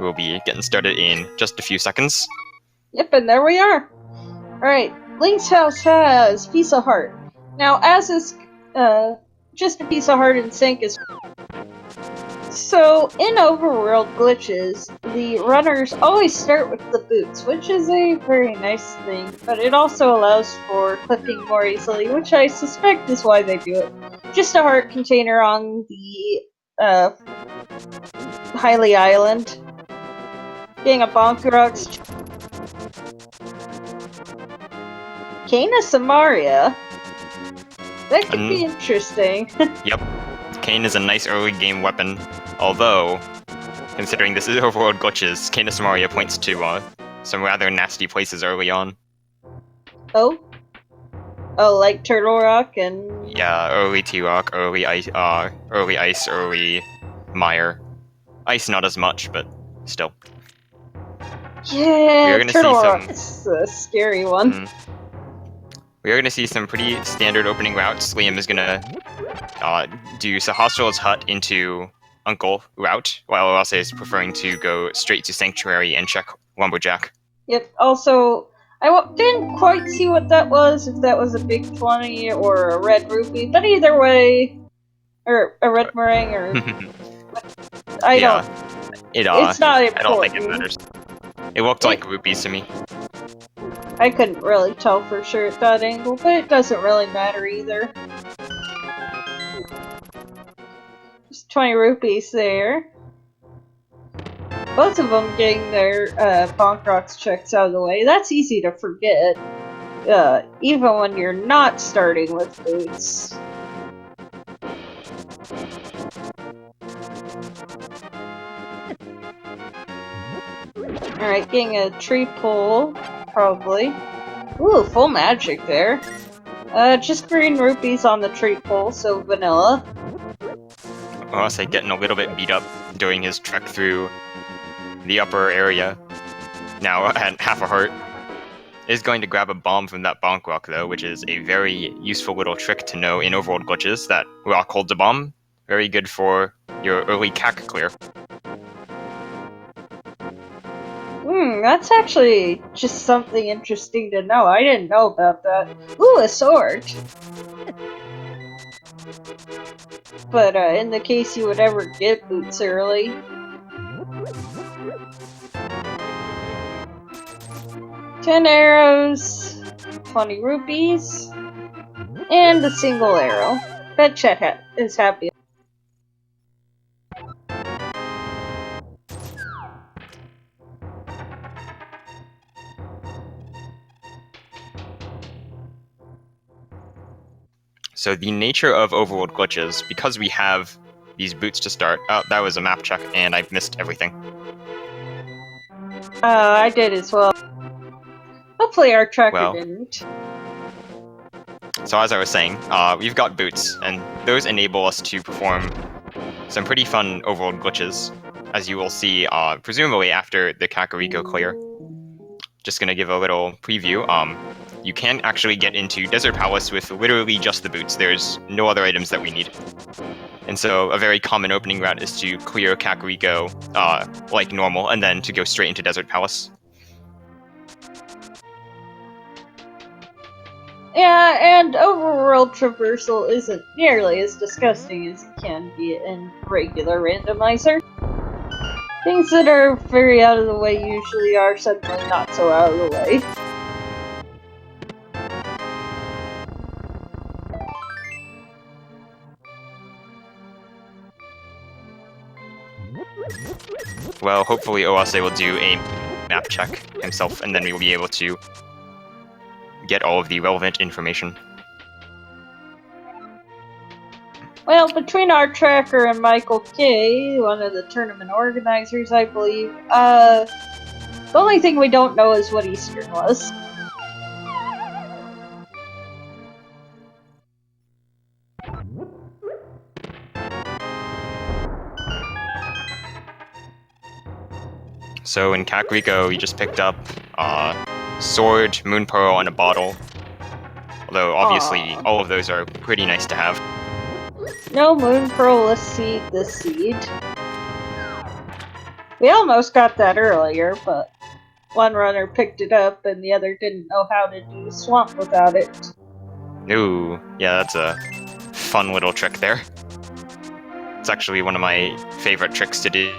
We'll be getting started in just a few seconds. Yep, and there we are. Alright, Link's house has piece of heart. Now, as is just a piece of heart in sync is. So, in Overworld glitches, the runners always start with the boots, which is a very nice thing, but it also allows for clipping more easily, which I suspect is why they do it. Just a heart container on the Hylia Island. Getting a Bonk Rocks. Kana Samaria? That could be interesting. Yep. Kane is a nice early game weapon, although, considering this is Overworld glitches, Kana Samaria points to some rather nasty places early on. Oh? Oh, like Turtle Rock and... Yeah, early T-Rock, early ice, early mire. Ice not as much, but still. Yeah, Turtle Rock is a scary one. We are going to see some pretty standard opening routes. Liam is going to do Sahasral's hut into Uncle route, while Oase is preferring to go straight to Sanctuary and check Lumberjack. Yep, also, I didn't quite see what that was, if that was a big 20 or a red rupee, but either way, or a red meringue, or... It's not important. I don't think it matters. It looked like rupees to me. I couldn't really tell for sure at that angle, but it doesn't really matter either. Just 20 rupees there. Both of them getting their Bonk Rocks checks out of the way. That's easy to forget, even when you're not starting with boots. Alright, getting a tree pull, probably. Ooh, full magic there. Just green rupees on the tree pull, so vanilla. Oase getting a little bit beat up during his trek through the upper area. Now at half a heart. Is going to grab a bomb from that Bonk Rock though, which is a very useful little trick to know in Overworld glitches. That rock holds a bomb. Very good for your early cack clear. That's actually just something interesting to know. I didn't know about that. Ooh, a sword! But in the case you would ever get boots early. $10 arrows, 20 rupees, and a single arrow. Bet Chet is happy. So the nature of Overworld glitches, because we have these boots to start. Oh, that was a map check, and I've missed everything. I did as well. Hopefully our tracker didn't. So as I was saying, we've got boots, and those enable us to perform some pretty fun Overworld glitches, as you will see, presumably after the Kakariko clear. Just gonna give a little preview. You can actually get into Desert Palace with literally just the boots. There's no other items that we need. And so a very common opening route is to clear Kakariko like normal, and then to go straight into Desert Palace. Yeah, and Overworld traversal isn't nearly as disgusting as it can be in regular Randomizer. Things that are very out of the way usually are suddenly not so out of the way. Well, hopefully Oase will do a map check himself, and then we will be able to get all of the relevant information. Well, between our tracker and Michael K., one of the tournament organizers, I believe, the only thing we don't know is what Eastern was. So in Kakariko, we just picked up sword, moon pearl, and a bottle. Although obviously all of those are pretty nice to have. No moon pearl, let's seed the seed. We almost got that earlier, but one runner picked it up and the other didn't know how to do swamp without it. Ooh, yeah, that's a fun little trick there. It's actually one of my favorite tricks to do,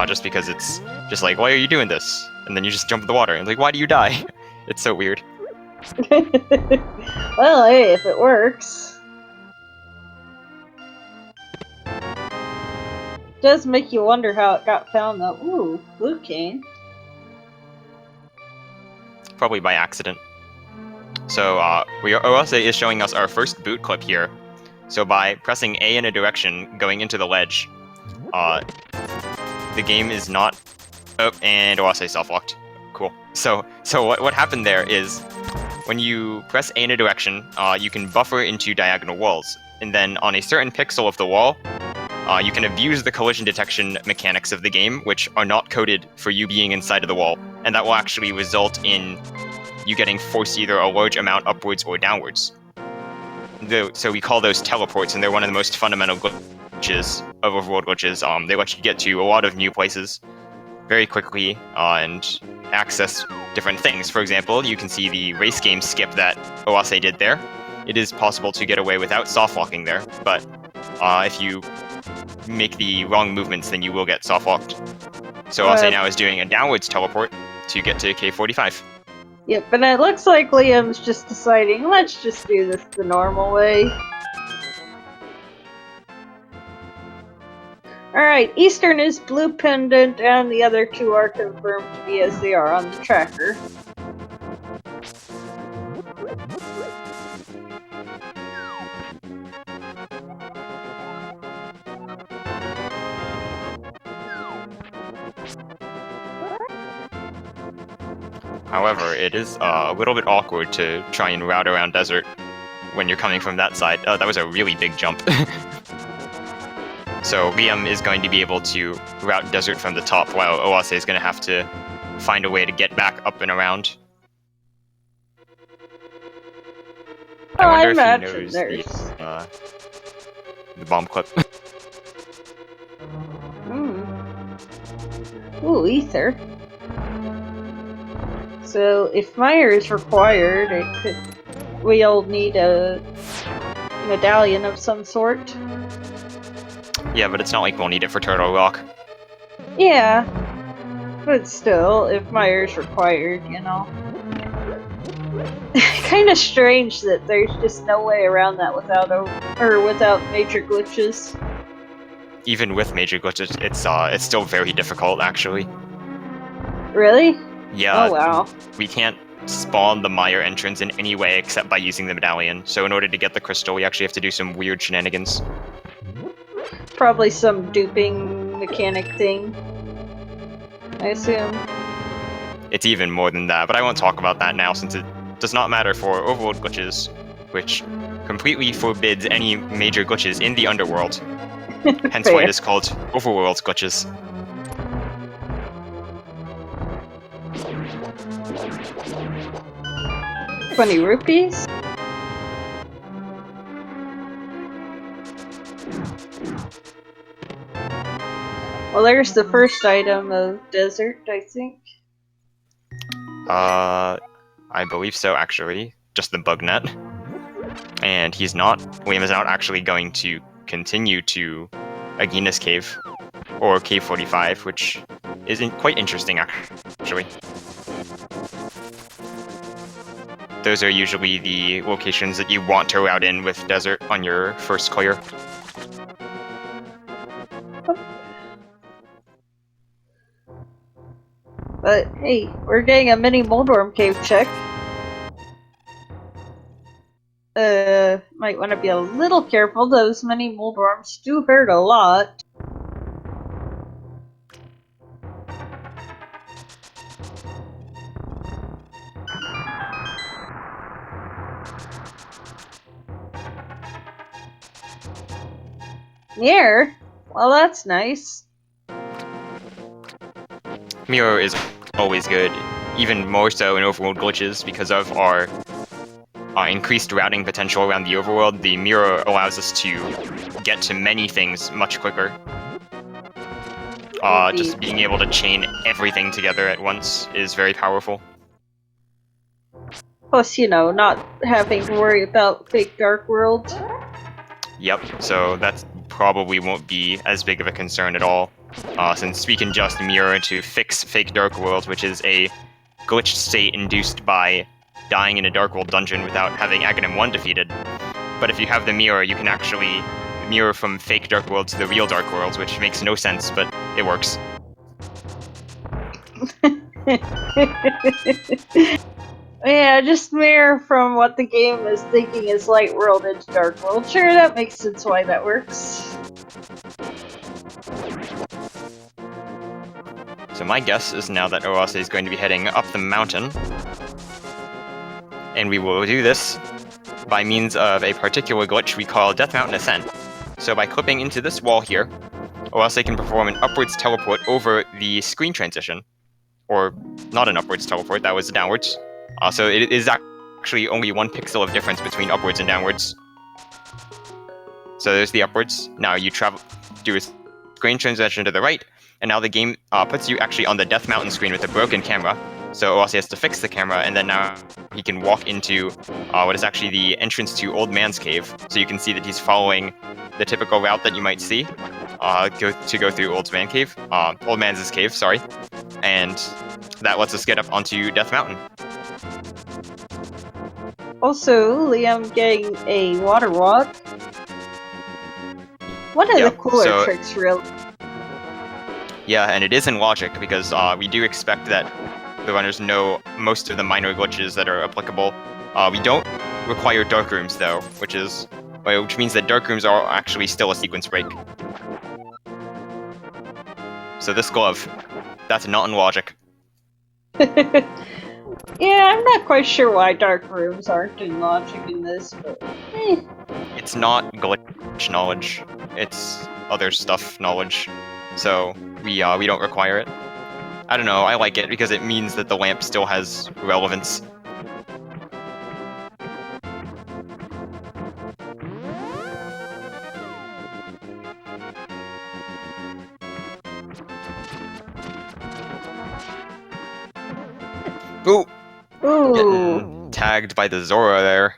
just because it's just like, why are you doing this? And then you just jump in the water, and like, why do you die? It's so weird. Well, hey, if it works. It does make you wonder how it got found though. Ooh, blue cane. Probably by accident. So, OWG is showing us our first boot clip here. So by pressing A in a direction, going into the ledge, the game is not... Oh, and OWG self-locked. Cool. So what happened there is, when you press A in a direction, you can buffer into diagonal walls. And then on a certain pixel of the wall, you can abuse the collision detection mechanics of the game, which are not coded for you being inside of the wall. And that will actually result in you getting forced either a large amount upwards or downwards. So we call those teleports, and they're one of the most fundamental glitches of Overworld glitches. They let you get to a lot of new places very quickly and access different things. For example, you can see the race game skip that OWG did there. It is possible to get away without soft locking there, but if you make the wrong movements, then you will get soft locked. So OWG now is doing a downwards teleport to get to K45. Yep, and it looks like Liam's just deciding, let's just do this the normal way. Alright, Eastern is blue pendant, and the other two are confirmed to be as they are on the tracker. However, it is a little bit awkward to try and route around desert when you're coming from that side. Oh, that was a really big jump. So Liam is going to be able to route desert from the top, while OWG is going to have to find a way to get back up and around. I wonder if he knows the bomb clip. Ooh, ether. So if Meyer is required, we'll need a medallion of some sort. Yeah, but it's not like we'll need it for Turtle Rock. Yeah, but still, if Meyer's required, you know. Kind of strange that there's just no way around that without major glitches. Even with major glitches, it's still very difficult, actually. Really? Yeah. Oh wow. We can't spawn the Meyer entrance in any way except by using the medallion. So in order to get the crystal, we actually have to do some weird shenanigans. Probably some duping mechanic thing, I assume. It's even more than that, but I won't talk about that now since it does not matter for Overworld glitches, which completely forbids any major glitches in the underworld. Hence why it is called Overworld glitches. 20 rupees? Well, there's the first item of desert, I think. I believe so, actually. Just the bug net. And Liam is not actually going to continue to Agina's Cave, or Cave 45, which is quite interesting, actually. Those are usually the locations that you want to route in with desert on your first clear. But hey, we're getting a mini Moldworm cave check. Might want to be a little careful. Those mini Moldworms do hurt a lot. Mirror? Well, that's nice. Mirror is always good, even more so in Overworld glitches because of our increased routing potential around the Overworld. The mirror allows us to get to many things much quicker. Indeed. Just being able to chain everything together at once is very powerful. Plus, you know, not having to worry about fake Dark World. Yep, so that probably won't be as big of a concern at all, since we can just mirror to fix fake Dark World, which is a glitched state induced by dying in a Dark World dungeon without having Aghanim 1 defeated. But if you have the mirror, you can actually mirror from fake Dark World to the real Dark World, which makes no sense, but it works. Yeah, just mirror from what the game is thinking is Light World into Dark World. Sure, that makes sense why that works. So my guess is now that Oase is going to be heading up the mountain, and we will do this by means of a particular glitch we call Death Mountain Ascent. So by clipping into this wall here, Oase can perform an upwards teleport over the screen transition. Or not an upwards teleport, that was downwards. So it is actually only 1 pixel of difference between upwards and downwards. So there's the upwards. Now you do a screen transition to the right, and now the game puts you actually on the Death Mountain screen with a broken camera. So Oase has to fix the camera, and then now he can walk into what is actually the entrance to Old Man's Cave. So you can see that he's following the typical route that you might see to go through Old Man's Cave, sorry. And that lets us get up onto Death Mountain. Also, Liam getting a water walk. One of the cooler tricks, really. Yeah, and it is in logic, because we do expect that the runners know most of the minor glitches that are applicable. We don't require dark rooms, though, which means that dark rooms are actually still a sequence break. So this glove, that's not in logic. Yeah, I'm not quite sure why dark rooms aren't in logic in this, but It's not glitch knowledge, it's other stuff knowledge. So we don't require it. I don't know, I like it because it means that the lamp still has relevance. Ooh! ooh. Getting tagged by the Zora there.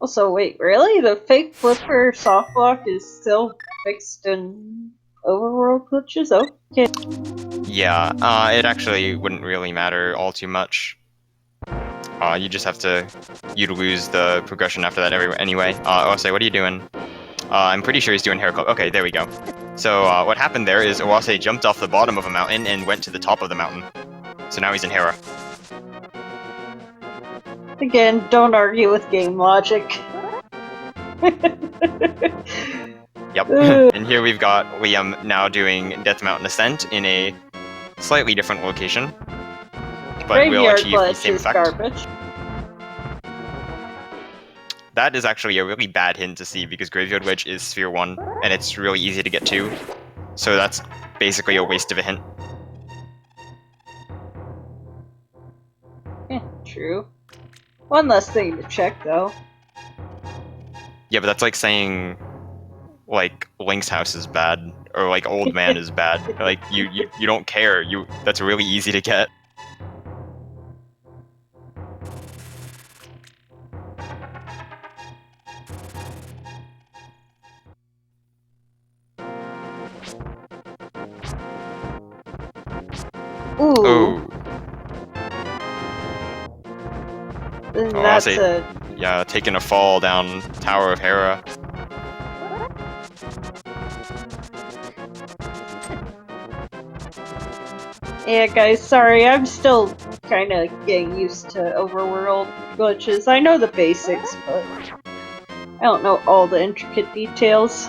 Also, wait, really? The fake flipper soft block is still fixed in Overworld glitches? Okay. Yeah, it actually wouldn't really matter all too much. You just have to... You'd lose the progression after that anyway. Oase, what are you doing? I'm pretty sure he's doing hair club. Okay, there we go. So, what happened there is Oase jumped off the bottom of a mountain and went to the top of the mountain. So now he's in Hera. Again, don't argue with game logic. Yep. And here we've got Liam now doing Death Mountain Ascent in a slightly different location. But will achieve the same effect. Garbage. That is actually a really bad hint to see because Graveyard Wedge is Sphere 1, and it's really easy to get to. So that's basically a waste of a hint. True. One less thing to check, though. Yeah, but that's like saying, like, Link's house is bad, or like Old Man is bad. Like, you don't care. That's really easy to get. Ooh. Ooh. That's yeah, taking a fall down Tower of Hera. Yeah, guys, sorry, I'm still kind of getting used to Overworld glitches. I know the basics, but I don't know all the intricate details.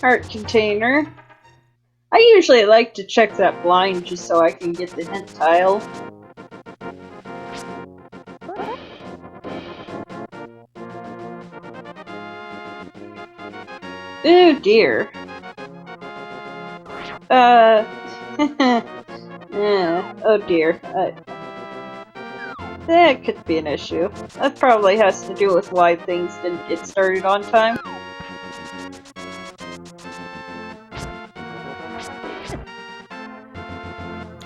Heart container. I usually like to check that blind just so I can get the hint tile. Oh dear. Yeah, oh dear. That could be an issue. That probably has to do with why things didn't get started on time.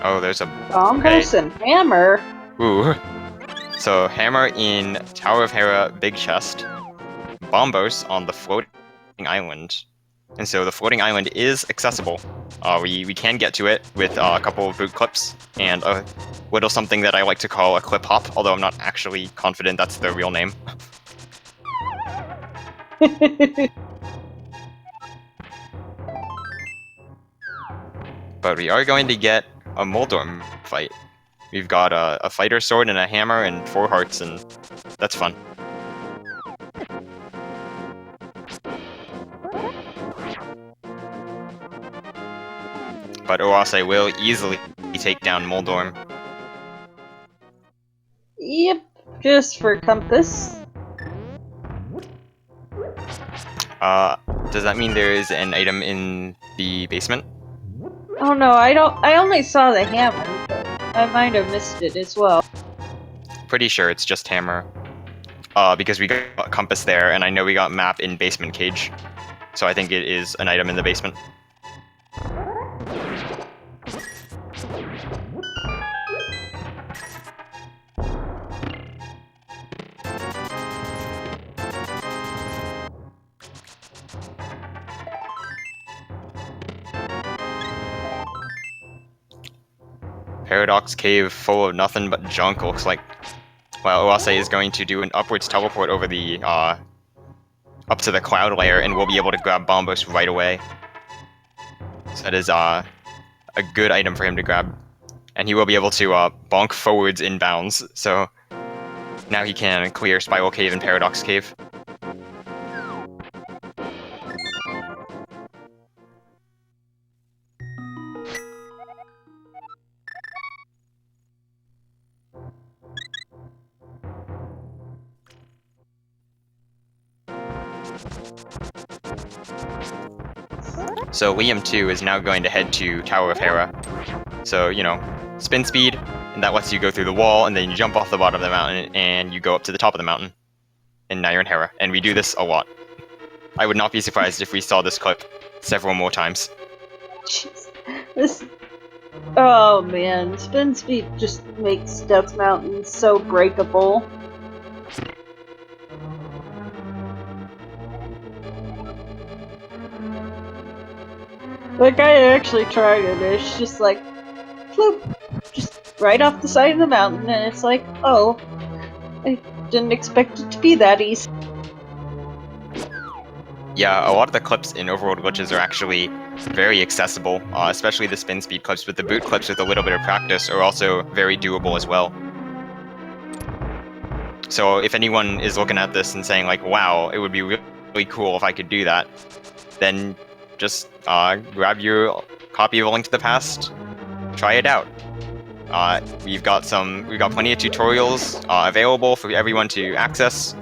Oh, there's a... Bombos and hammer? Ooh. So, hammer in Tower of Hera, big chest. Bombos on the floating island. And so the floating island is accessible. We can get to it with a couple of boot clips and a little something that I like to call a clip hop, although I'm not actually confident that's the real name. But we are going to get a Moldorm fight. We've got a fighter sword and a hammer and 4 hearts, and that's fun. But Oase will easily take down Moldorm. Yep, just for compass. Does that mean there is an item in the basement? Oh no, I only saw the hammer, but I might have missed it as well. Pretty sure it's just hammer. Because we got compass there, and I know we got map in basement cage. So I think it is an item in the basement. Paradox cave full of nothing but junk, looks like. Well, Oase is going to do an upwards teleport over the, up to the cloud layer, and we'll be able to grab Bombos right away. So that is, a good item for him to grab. And he will be able to, bonk forwards in bounds, so now he can clear Spiral Cave and Paradox Cave. So Liam 2 is now going to head to Tower of Hera. So, you know, spin speed, and that lets you go through the wall, and then you jump off the bottom of the mountain, and you go up to the top of the mountain. And now you're in Hera, and we do this a lot. I would not be surprised if we saw this clip several more times. Jeez. This... Oh man, spin speed just makes Death Mountain so breakable. Like, I actually tried it, it's just like, floop, just right off the side of the mountain, and it's like, oh, I didn't expect it to be that easy. Yeah, a lot of the clips in Overworld glitches are actually very accessible, especially the spin speed clips, but the boot clips with a little bit of practice are also very doable as well. So if anyone is looking at this and saying like, wow, it would be really cool if I could do that, then just grab your copy of A Link to the Past, try it out. We've got plenty of tutorials available for everyone to access.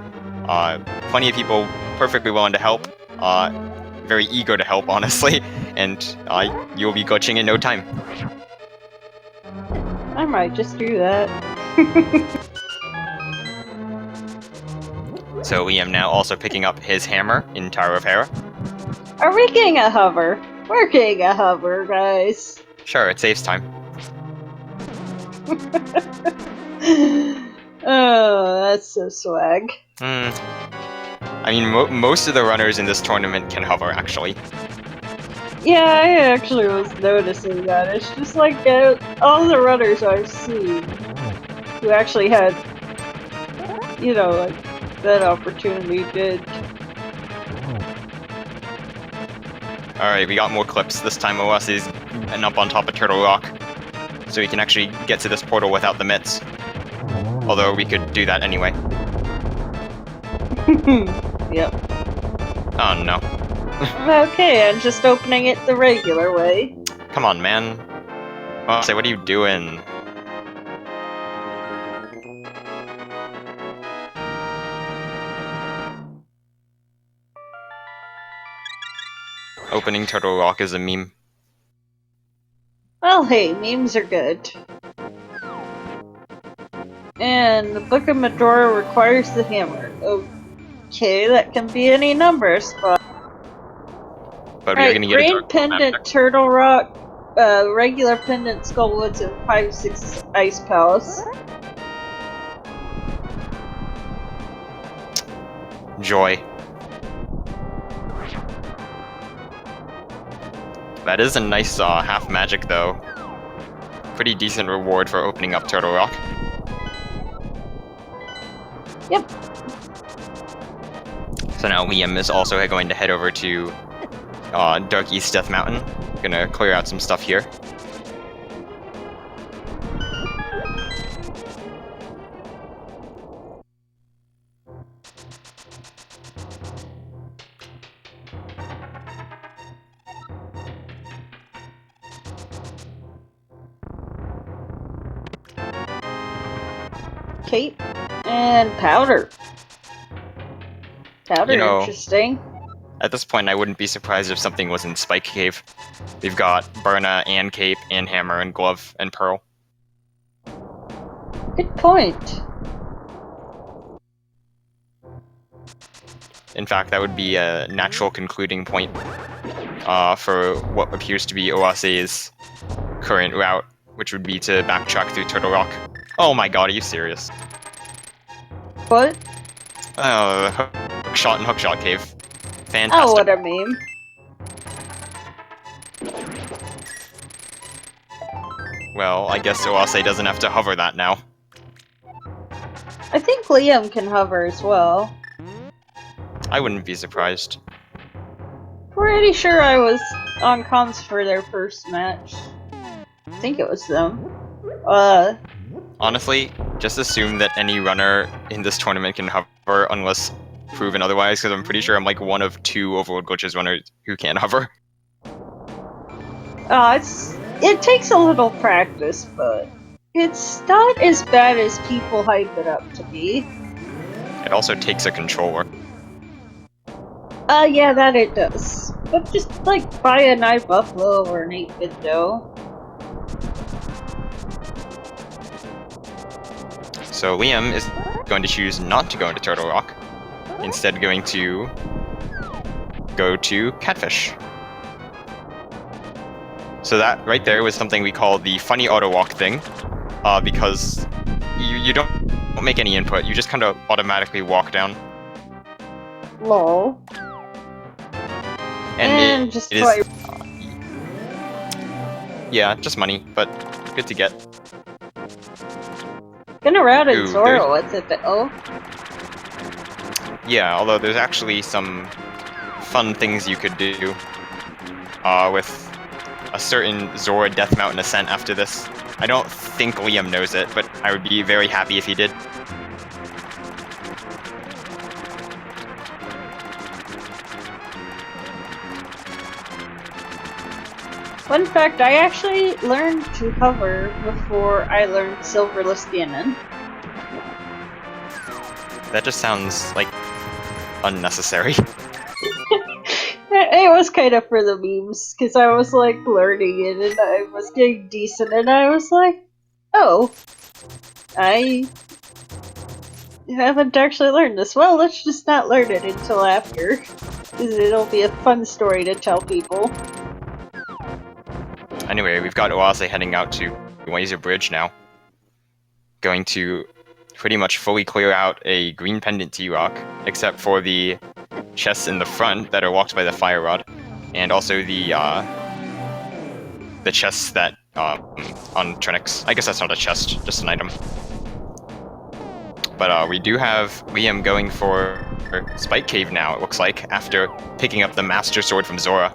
Plenty of people perfectly willing to help, very eager to help, honestly, and you'll be glitching in no time. I might just do that. So Liam now also picking up his hammer in Tower of Hera. Are we getting a hover? We're getting a hover, guys. Sure, it saves time. Oh, that's so swag. I mean, most of the runners in this tournament can hover, actually. Yeah, I actually was noticing that. It's just like all the runners I've seen who actually had, you know, like, that opportunity did. Alright, we got more clips. This time OS is up on top of Turtle Rock, so we can actually get to this portal without the mitts. Although we could do that anyway. Yep. Oh no. Okay, I'm just opening it the regular way. Come on, man. Well, say, what are you doing? Opening Turtle Rock is a meme. Well, hey, memes are good. And the Book of Medora requires the hammer. Okay, that can be any number spot. But we are Alright, gonna get a Green dark Pendant, magic. Turtle Rock, regular Pendant, Skullwoods, and 5-6 Ice Palace. Joy. That is a nice half magic, though. Pretty decent reward for opening up Turtle Rock. Yep. So now Liam is also going to head over to Dark East Death Mountain. Gonna clear out some stuff here. Cape and Powder. Powder, You know, interesting. at this point, I wouldn't be surprised if something was in Spike Cave. We've got Burna and Cape and Hammer and Glove and Pearl. Good point. In fact, that would be a natural concluding point for what appears to be Oase's current route, which would be to backtrack through Turtle Rock. Oh my god, are you serious? What? Hookshot and Hookshot Cave. Fantastic. Oh, what a meme. Well, I guess Oase doesn't have to hover that now. I think Liam can hover as well. I wouldn't be surprised. Pretty sure I was on comms for their first match. I think it was them. Honestly, just assume that any runner in this tournament can hover unless proven otherwise, because I'm pretty sure I'm like one of 2 Overworld Glitches runners who can't hover. It takes a little practice, but it's not as bad as people hype it up to be. It also takes a controller. Yeah, that it does. But just, like, buy a 9 Buffalo or an 8-bit dough. So Liam is going to choose not to go into Turtle Rock, instead going to go to Catfish. So that right there was something we call the funny auto walk thing, because you don't make any input, you just kind of automatically walk down. Lol. And just it is, yeah, just money, but good to get. Gonna route in Ooh, Zoro with it though. Yeah, although there's actually some fun things you could do with a certain Zora Death Mountain ascent after this. I don't think Liam knows it, but I would be very happy if he did. Fun fact, I actually learned to hover before I learned Silverless Ganon. That just sounds, like, unnecessary. It was kind of for the memes, because I was like learning it and I was getting decent and I was like, oh, I haven't actually learned this. Well, let's just not learn it until after, because it'll be a fun story to tell people. Anyway, we've got Oase heading out to Wazer Bridge now. Going to pretty much fully clear out a green pendant T-Rock, except for the chests in the front that are locked by the fire rod, and also the chests that on Trinix. I guess that's not a chest, just an item. But we do have Liam going for Spike Cave now, it looks like, after picking up the Master Sword from Zora.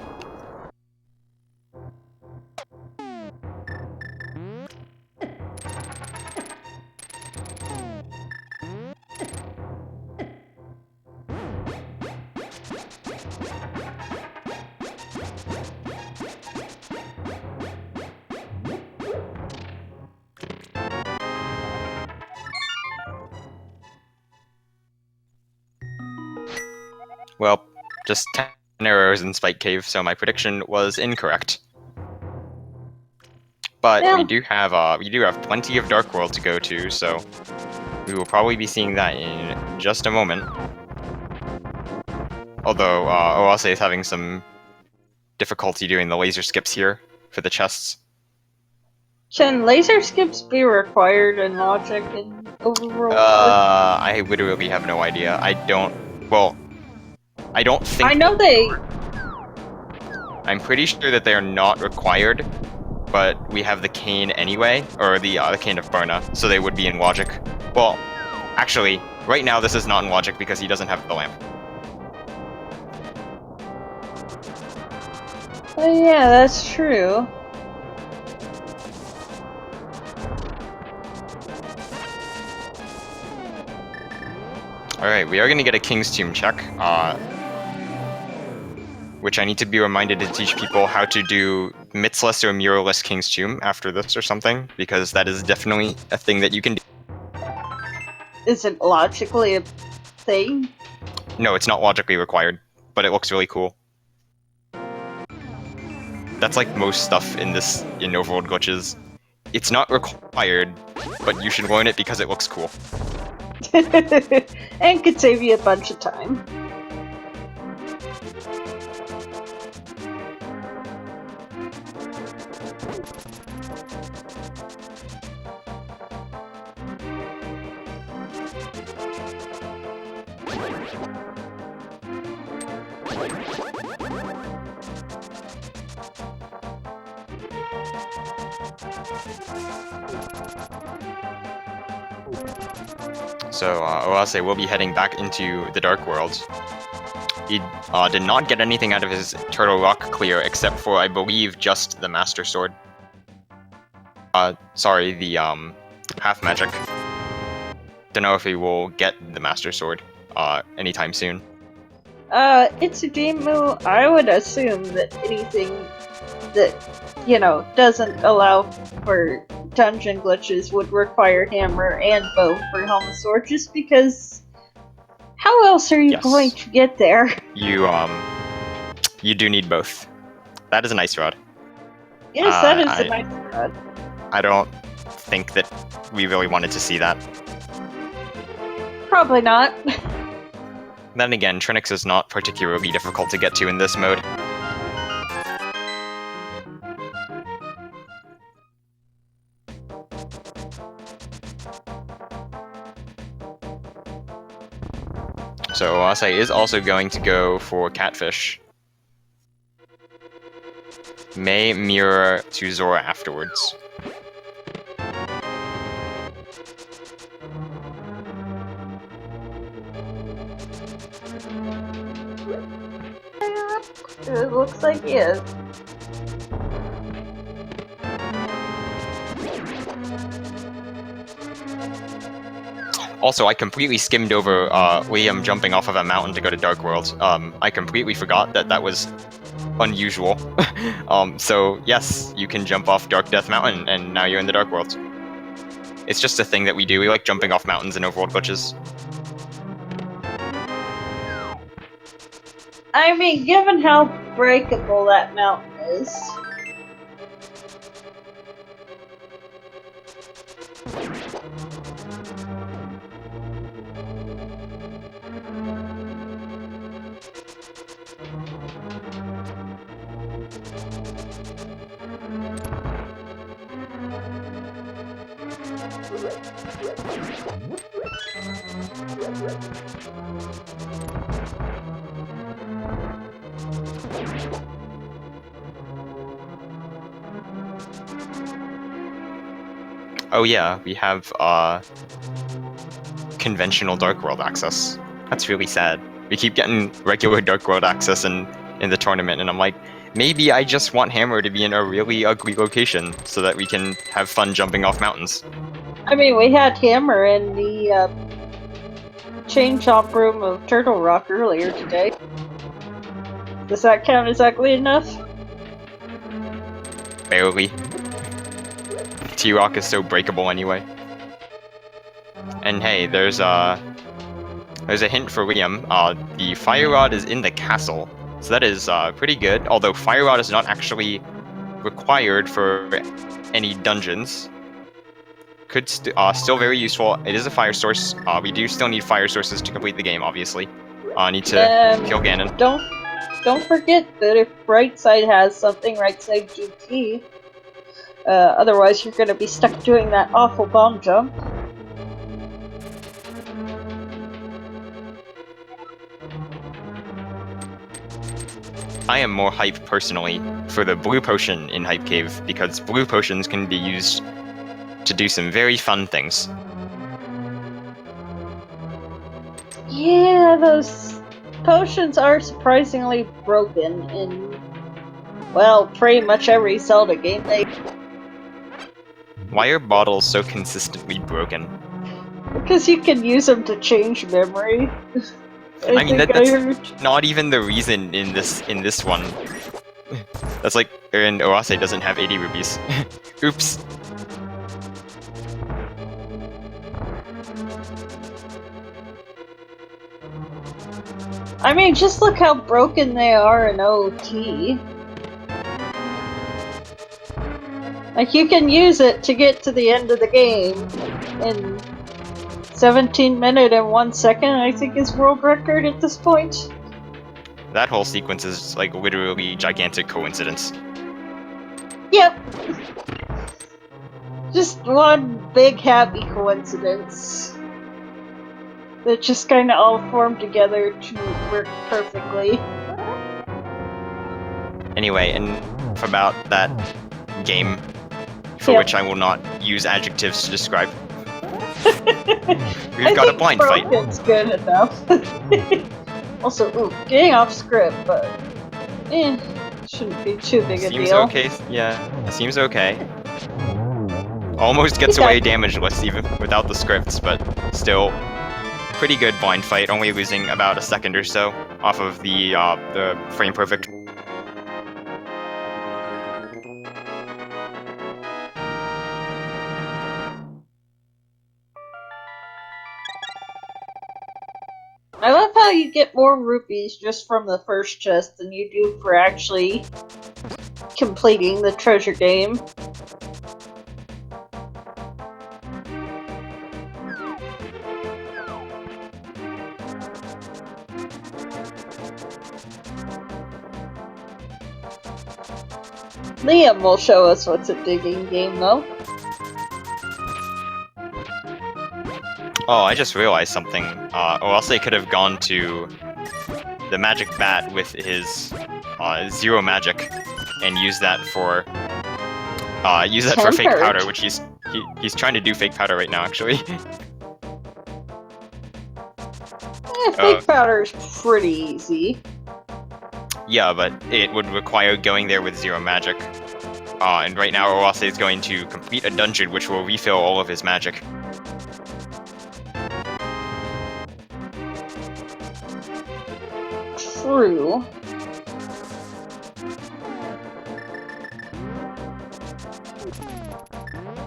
Well, just 10 arrows in Spike Cave, so my prediction was incorrect. But Yeah. we do have plenty of Dark World to go to, so we will probably be seeing that in just a moment. Although OASE is having some difficulty doing the laser skips here for the chests. Can laser skips be required in Logic and Overworld? I literally have no idea. I don't think. I know they. I'm pretty sure that they are not required, but we have the cane anyway, or the cane of Barna, so they would be in Logic. Well, actually, right now this is not in Logic because he doesn't have the lamp. Oh, yeah, that's true. Alright, we are going to get a King's Tomb check, which I need to be reminded to teach people how to do mitsless or mirrorless King's Tomb after this or something, because that is definitely a thing that you can do. Is it logically a thing? No, it's not logically required, but it looks really cool. That's like most stuff in Overworld glitches. It's not required, but you should learn it because it looks cool. And could save you a bunch of time. So Oase will be heading back into the Dark World. He did not get anything out of his Turtle Rock clear except for, I believe, just the Master Sword. Sorry, the half magic. Don't know if he will get the Master Sword anytime soon. It's a game mode. I would assume that anything that, doesn't allow for dungeon glitches would require hammer and bow for Helm Sword, just because how else are you going to get there? You do need both. That is a nice rod. Yes, that is a nice rod. I don't think that we really wanted to see that. Probably not. Then again, Trinix is not particularly difficult to get to in this mode. So Oase is also going to go for Catfish. May mirror to Zora afterwards. It looks like he is. Also, I completely skimmed over Liam jumping off of a mountain to go to Dark World. I completely forgot that that was unusual. So yes, you can jump off Dark Death Mountain, and now you're in the Dark World. It's just a thing that we do. We like jumping off mountains in Overworld glitches. I mean, given how breakable that mountain is. Oh yeah, we have conventional Dark World access. That's really sad. We keep getting regular Dark World access in the tournament, and I'm like, maybe I just want Hammer to be in a really ugly location so that we can have fun jumping off mountains. I mean, we had Hammer in the chain chomp room of Turtle Rock earlier today. Does that count as ugly enough? Barely. T-Rock is so breakable anyway. And hey, there's a hint for Liam. The Fire Rod is in the castle, so that is pretty good. Although Fire Rod is not actually required for any dungeons. Still very useful. It is a fire source. We do still need fire sources to complete the game, obviously. Need to kill Ganon. Don't forget that if right side has something, right side GT. Otherwise, you're gonna be stuck doing that awful bomb jump. I am more hype personally for the blue potion in Hype Cave because blue potions can be used to do some very fun things. Yeah, those potions are surprisingly broken in, well, pretty much every Zelda game. Why are bottles so consistently broken? Because you can use them to change memory. I mean, that's not even the reason in this one. That's like, and Oase doesn't have 80 rupees. Oops. I mean, just look how broken they are in OT. Like, you can use it to get to the end of the game in 17 minutes and 1 second, I think is world record at this point. That whole sequence is like literally gigantic coincidence. Yep. Just one big happy coincidence. That just kinda all formed together to work perfectly. Anyway, enough about that game, for which I will not use adjectives to describe. We've got a blind fight. It's good enough. Also, ooh, getting off script, but shouldn't be too big a deal. Seems okay. Yeah, seems okay. Almost gets away damageless even without the scripts, but still pretty good blind fight. Only losing about a second or so off of the frame perfect. I love how you get more rupees just from the first chest than you do for actually completing the treasure game. Liam will show us what's a digging game, though. Oh, I just realized something. Or else they could have gone to the magic bat with his zero magic and use that for fake powder, which he's trying to do fake powder right now, actually. Fake powder is pretty easy. Yeah, but it would require going there with zero magic. And right now Oase is going to complete a dungeon which will refill all of his magic. True.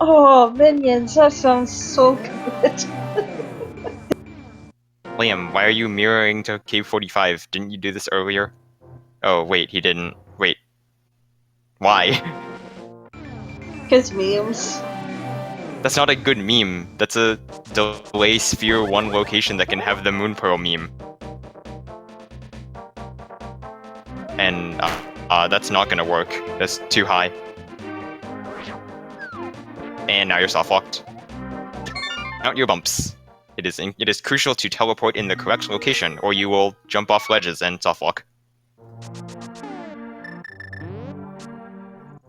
Oh, minions, that sounds so good. Liam, why are you mirroring to Cave 45? Didn't you do this earlier? Oh, wait, he didn't. Wait. Why? Because memes. That's not a good meme. That's a delay sphere one location that can have the Moon Pearl meme. And that's not gonna work. That's too high. And now you're soft locked. Count your bumps. It is crucial to teleport in the correct location, or you will jump off ledges and soft lock.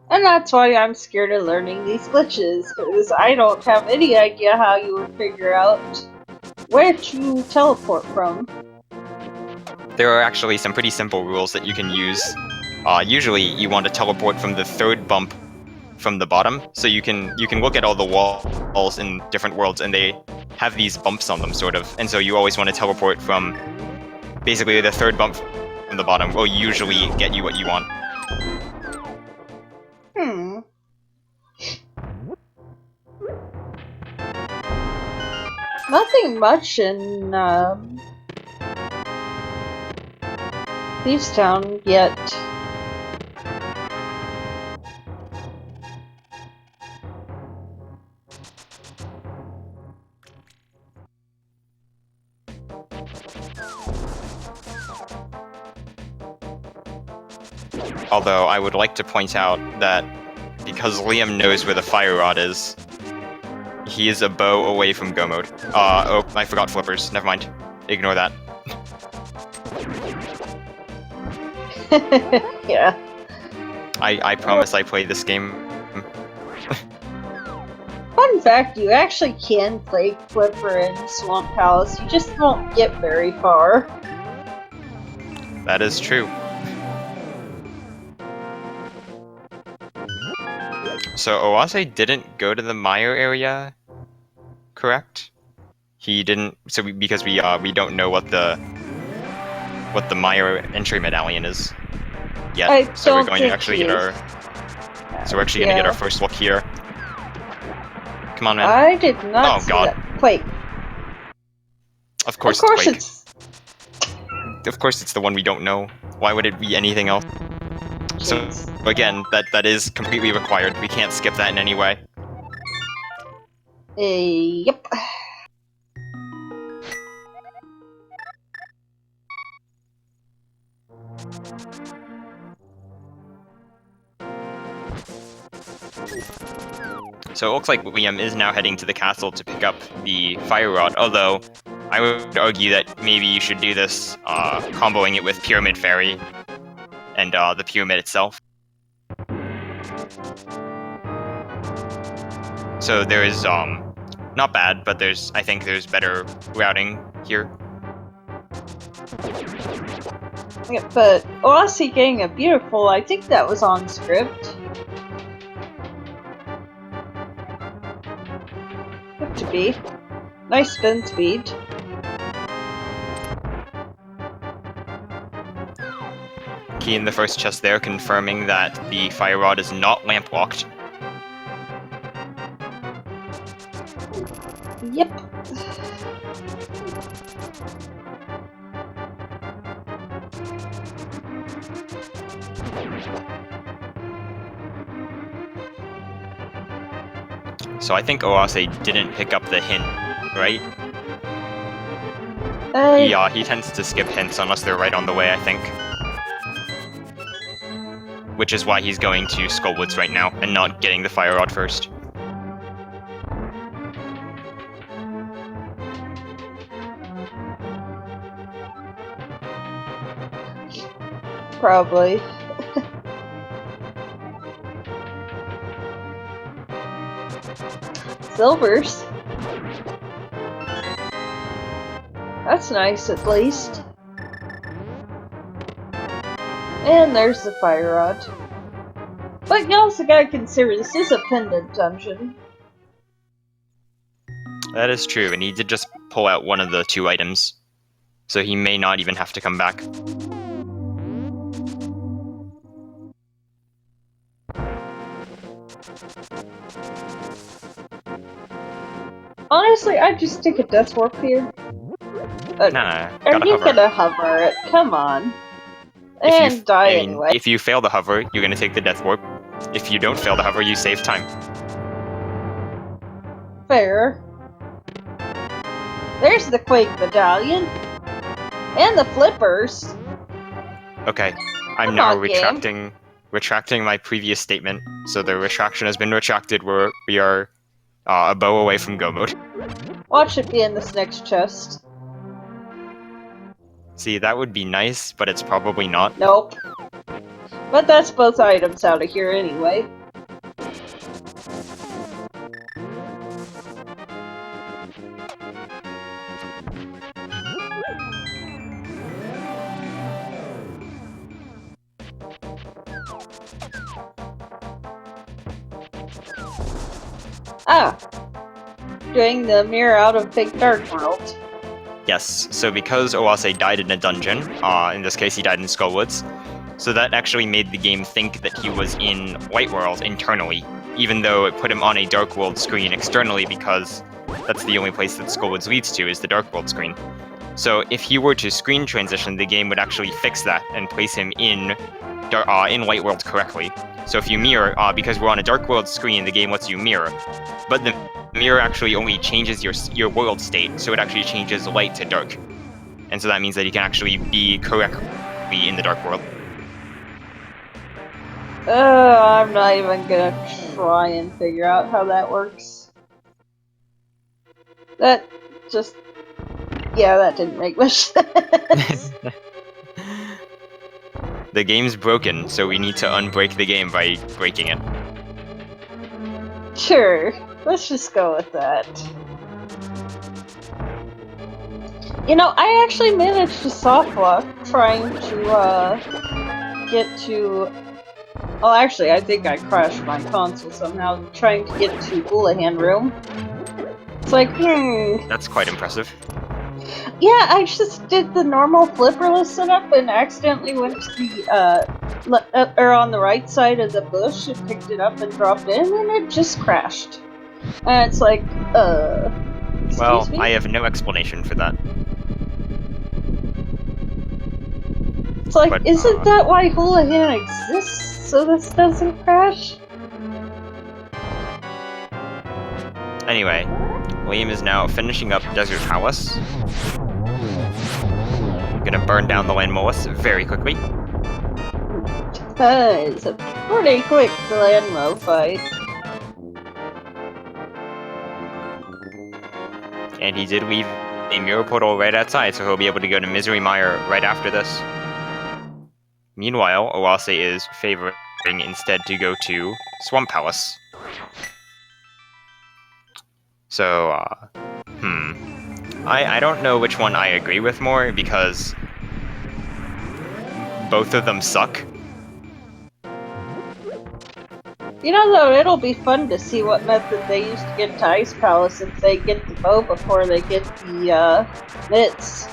And that's why I'm scared of learning these glitches, because I don't have any idea how you would figure out where to teleport from. There are actually some pretty simple rules that you can use. Usually you want to teleport from the third bump from the bottom, so you can look at all the walls in different worlds and they have these bumps on them, sort of, and so you always want to teleport from basically the third bump from the bottom will usually get you what you want. Nothing much in Thieves Town yet. Although I would like to point out that because Liam knows where the fire rod is, he is a bow away from go mode. Oh, I forgot flippers. Never mind. Ignore that. Yeah. I promise I played this game. Fun fact, you actually can play Flipper in Swamp Palace, you just won't get very far. That is true. So Oase didn't go to the Mire area, correct? He didn't. So because we don't know what the Mire entry medallion is yet. I So we're don't going to think actually he get is. our. So we're actually going to get our first look here. Come on, man. I did not Oh, see God. that. Wait. Of course, Of course it's Quake. Of course, it's the one we don't know. Why would it be anything else? So Jeez. again, that is completely required. We can't skip that in any way. Yep. So it looks like Liam is now heading to the castle to pick up the fire rod, although I would argue that maybe you should do this comboing it with Pyramid Fairy and the pyramid itself. So there is not bad, but I think there's better routing here. Yeah, but Oase getting a beautiful, I think that was on script. Have to be. Nice spin speed. Key in the first chest there, confirming that the fire rod is not lamp locked. Yep. So I think Oase didn't pick up the hint, right? He tends to skip hints unless they're right on the way, I think. Which is why he's going to Skullwoods right now and not getting the fire rod first. Probably. Silvers. That's nice, at least. And there's the fire rod. But you also gotta consider this is a pendant dungeon. That is true, and he did just pull out one of the two items. So he may not even have to come back. Honestly, I'd just take a death warp here. Nah, Are gotta you hover. gonna hover it? Come on. And die anyway. If you fail the hover, you're gonna take the death warp. If you don't fail the hover, you save time. Fair. There's the Quake medallion. And the flippers. Okay, I'm Come now on, game. retracting my previous statement. So the retraction has been retracted. We are a bow away from go mode. Watch it be in this next chest. See, that would be nice, but it's probably not. Nope. But that's both items out of here anyway. Ah! Doing the mirror out of Big Dark World. Yes, so because Oase died in a dungeon, in this case he died in Skullwoods, so that actually made the game think that he was in White World internally, even though it put him on a Dark World screen externally because that's the only place that Skullwoods leads to is the Dark World screen. So if he were to screen transition, the game would actually fix that and place him in White World correctly. So if you mirror, because we're on a Dark World screen, the game lets you mirror, but the mirror actually only changes your world state, so it actually changes light to dark. And so that means that you can actually be correctly in the Dark World. I'm not even gonna try and figure out how that works. That just... yeah, that didn't make much sense. The game's broken, so we need to unbreak the game by breaking it. Sure, let's just go with that. You know, I actually managed to softlock trying to, get to... well, actually, I think I crashed my console somehow trying to get to Houlihan Room. It's like, That's quite impressive. yeah, I just did the normal flipperless setup and accidentally went to the, or on the right side of the bush and picked it up and dropped in, and it just crashed. And it's like, Well, me? I have no explanation for that. It's like, But, isn't that why Houlihan exists? So this doesn't crash? Anyway, Liam is now finishing up Desert Palace. Gonna burn down the Landmolus very quickly. It's a pretty quick Landmo fight. And he did leave a mirror portal right outside, so he'll be able to go to Misery Mire right after this. Meanwhile, Oase is favoring instead to go to Swamp Palace. So, I don't know which one I agree with more, because both of them suck. You know, though, it'll be fun to see what method they use to get to Ice Palace if they get the bow before they get the, mitts.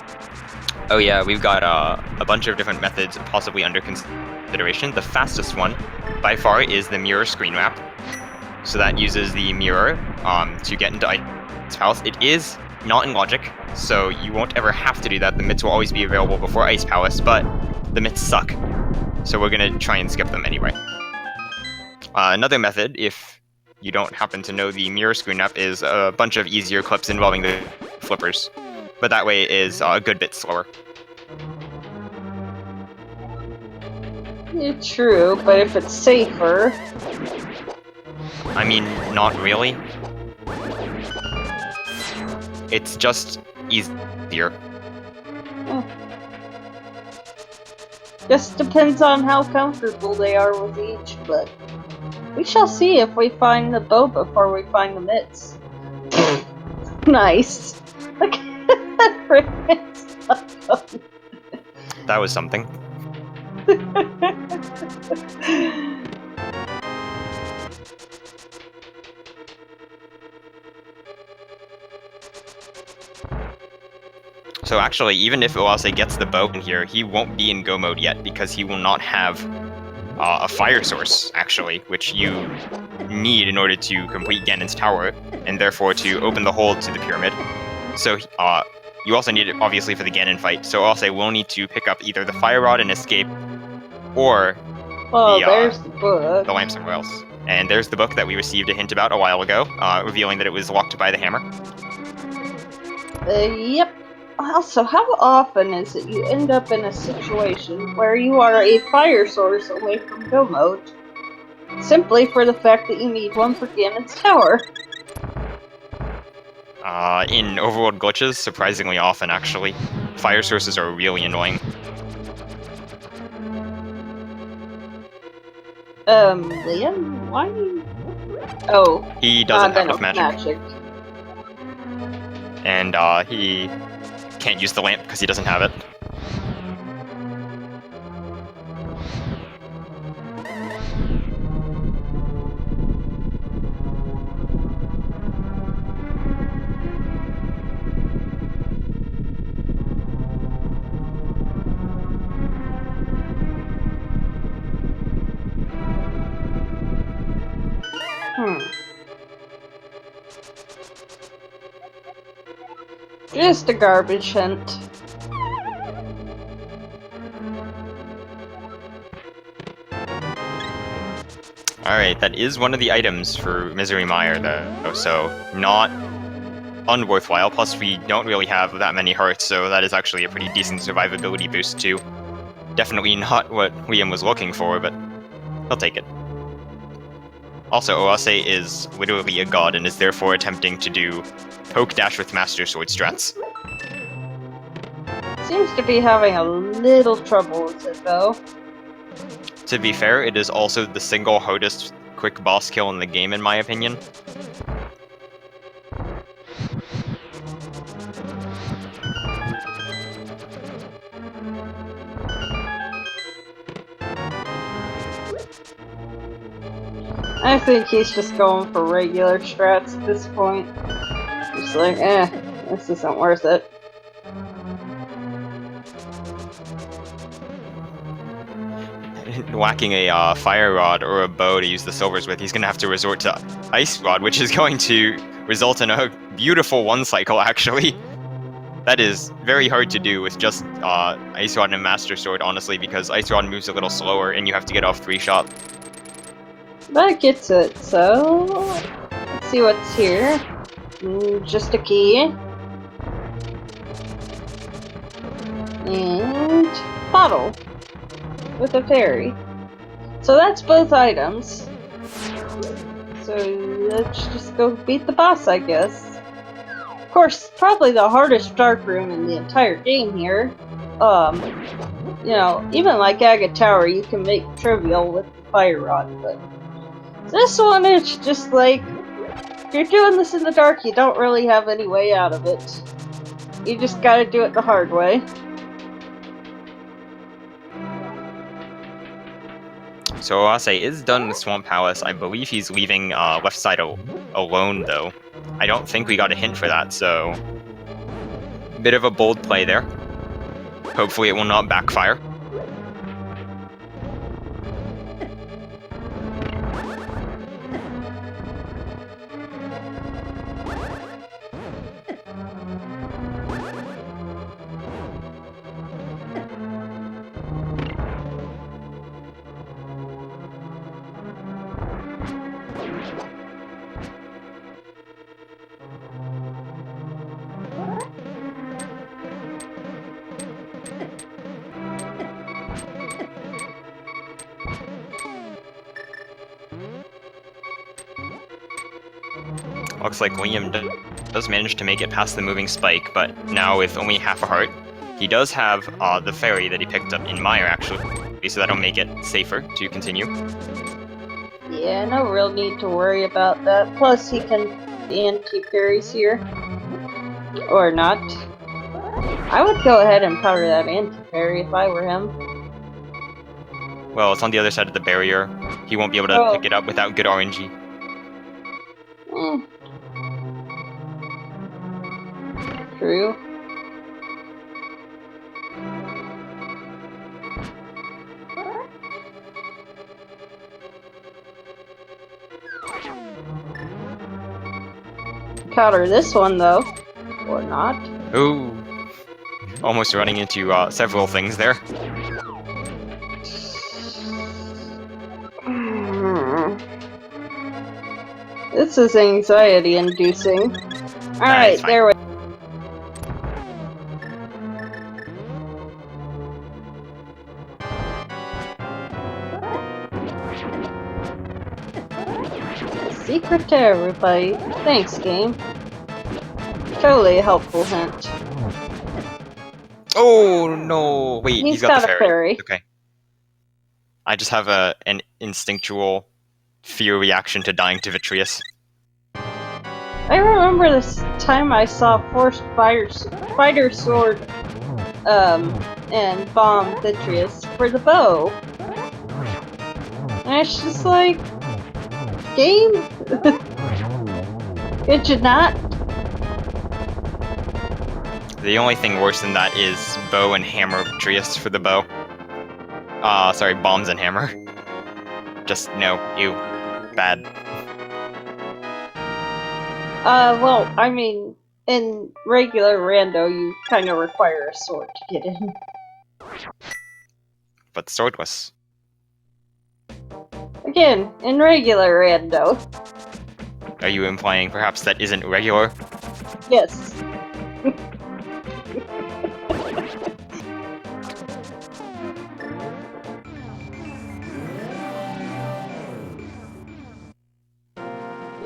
Oh yeah, we've got a bunch of different methods possibly under consideration. The fastest one, by far, is the mirror screen wrap. So that uses the mirror to get into Ice Palace. It is not in logic, so you won't ever have to do that. The mitts will always be available before Ice Palace, but the mitts suck. So we're gonna try and skip them anyway. Another method, if you don't happen to know the mirror screen wrap, is a bunch of easier clips involving the flippers. But that way is a good bit slower. Yeah, true, but if it's safer... I mean, not really. It's just easier. Just depends on how comfortable they are with each, but... we shall see if we find the bow before we find the mitts. Nice. Look at that freaking stuff. That was something. So actually, even if Oase gets the bow in here, he won't be in go mode yet because he will not have a fire source, actually, which you need in order to complete Ganon's tower, and therefore to open the hole to the pyramid. So you also need it, obviously, for the Ganon fight. So Oase will need to pick up either the fire rod and escape, or there's the book. the lamp somewhere else. And there's the book that we received a hint about a while ago, revealing that it was locked by the hammer. Yep. Also, how often is it you end up in a situation where you are a fire source away from go mode, simply for the fact that you need one for Ganon's tower? In Overworld glitches, surprisingly often, actually. Fire sources are really annoying. Liam? Why? Oh. He doesn't have enough magic. And, he can't use the lamp because he doesn't have it. Just a garbage hint. Alright, that is one of the items for Misery Mire, though, so not unworthwhile. Plus, we don't really have that many hearts, so that is actually a pretty decent survivability boost, too. Definitely not what Liam was looking for, but I'll take it. Also, Oase is literally a god and is therefore attempting to do poke dash with Master Sword strats. Seems to be having a little trouble with it, though. To be fair, it is also the single hardest quick boss kill in the game, in my opinion. I think he's just going for regular strats at this point. Just like, this isn't worth it. Whacking a fire rod or a bow to use the silvers with, he's going to have to resort to ice rod, which is going to result in a beautiful one cycle, actually. That is very hard to do with just ice rod and master sword, honestly, because ice rod moves a little slower and you have to get off 3 shot. That gets it, so let's see what's here. Just a key. And bottle with a fairy. So that's both items. So let's just go beat the boss, I guess. Of course, probably the hardest dark room in the entire game here. You know, even like Agate Tower, you can make trivial with the fire rod, but this one is just like, if you're doing this in the dark, you don't really have any way out of it. You just gotta do it the hard way. So Oase is done with Swamp Palace. I believe he's leaving left side alone, though. I don't think we got a hint for that, so bit of a bold play there. Hopefully it will not backfire. Looks like Liam does manage to make it past the moving spike, but now with only half a heart. He does have the fairy that he picked up in Mire, actually, so that'll make it safer to continue. Yeah, no real need to worry about that. Plus, he can anti-parries here. Or not. I would go ahead and cover that anti-parry if I were him. Well, it's on the other side of the barrier. He won't be able to pick it up without good RNG. True. Counter this one though, or not. Ooh, almost running into several things there. This is anxiety-inducing. Alright, there we go. Secret to everybody. Thanks, game. Totally a helpful hint. Oh no! Wait, he's got the a fairy. fairy. Okay. I just have an instinctual fear reaction to dying to Vitreous. I remember this time I saw forced fighter sword and bomb Vitreous for the bow. And it's just like, game? Could you not? The only thing worse than that is bow and hammer Vitreous for the bow. Sorry, bombs and hammer. Just, no, ew. Bad. Well, I mean, in regular rando, you kind of require a sword to get in. But swordless. Again, in regular rando. Are you implying perhaps that isn't regular? Yes.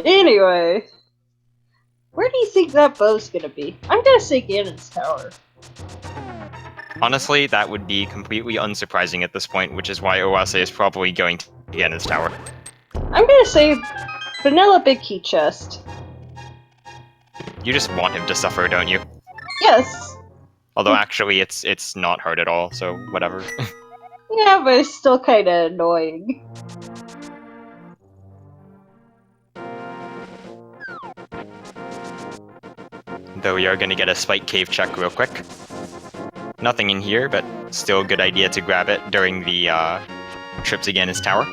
Anyway, where do you think that bow's gonna be? I'm gonna say Ganon's Tower. Honestly, that would be completely unsurprising at this point, which is why Oase is probably going to Ganon's Tower. I'm gonna say Vanilla Big Key Chest. You just want him to suffer, don't you? Yes. Although actually, it's not hard at all, so whatever. Yeah, but it's still kinda annoying. Though we are going to get a Spike Cave check real quick. Nothing in here, but still a good idea to grab it during the trip to Ganon's Tower.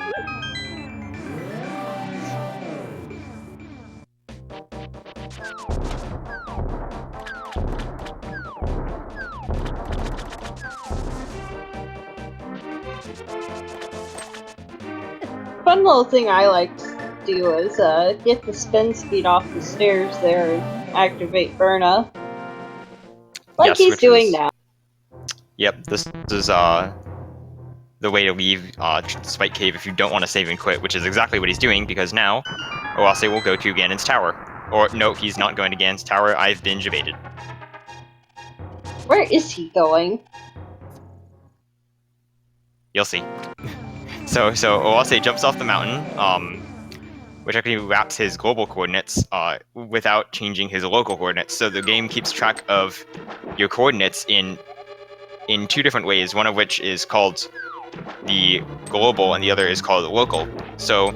Fun little thing I like to do is get the spin speed off the stairs there and activate Burna. Like Yes, he's doing now. Yep, this is the way to leave Spike Cave if you don't want to save and quit, which is exactly what he's doing, because now Oase will go to Ganon's Tower. Or, no, he's not going to Ganon's Tower, I've been evaded. Where is he going? You'll see. So Oase jumps off the mountain, which actually wraps his global coordinates without changing his local coordinates. So the game keeps track of your coordinates in two different ways, one of which is called the global and the other is called local. So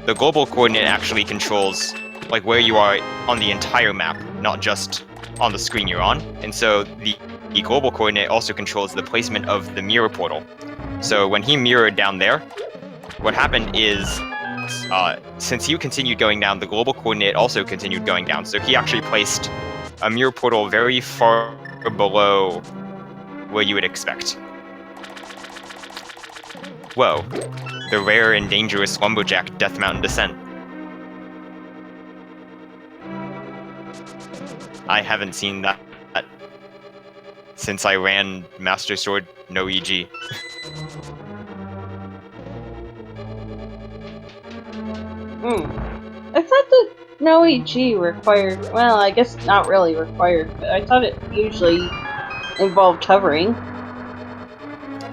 the global coordinate actually controls like where you are on the entire map, not just on the screen you're on. And so the global coordinate also controls the placement of the mirror portal. So when he mirrored down there, what happened is since he continued going down, the global coordinate also continued going down. So he actually placed a mirror portal very far below where you would expect. Whoa. The rare and dangerous Lumberjack Death Mountain Descent. I haven't seen that since I ran Master Sword no EG. I thought that no EG required, well, I guess not really required, but I thought it usually involved hovering.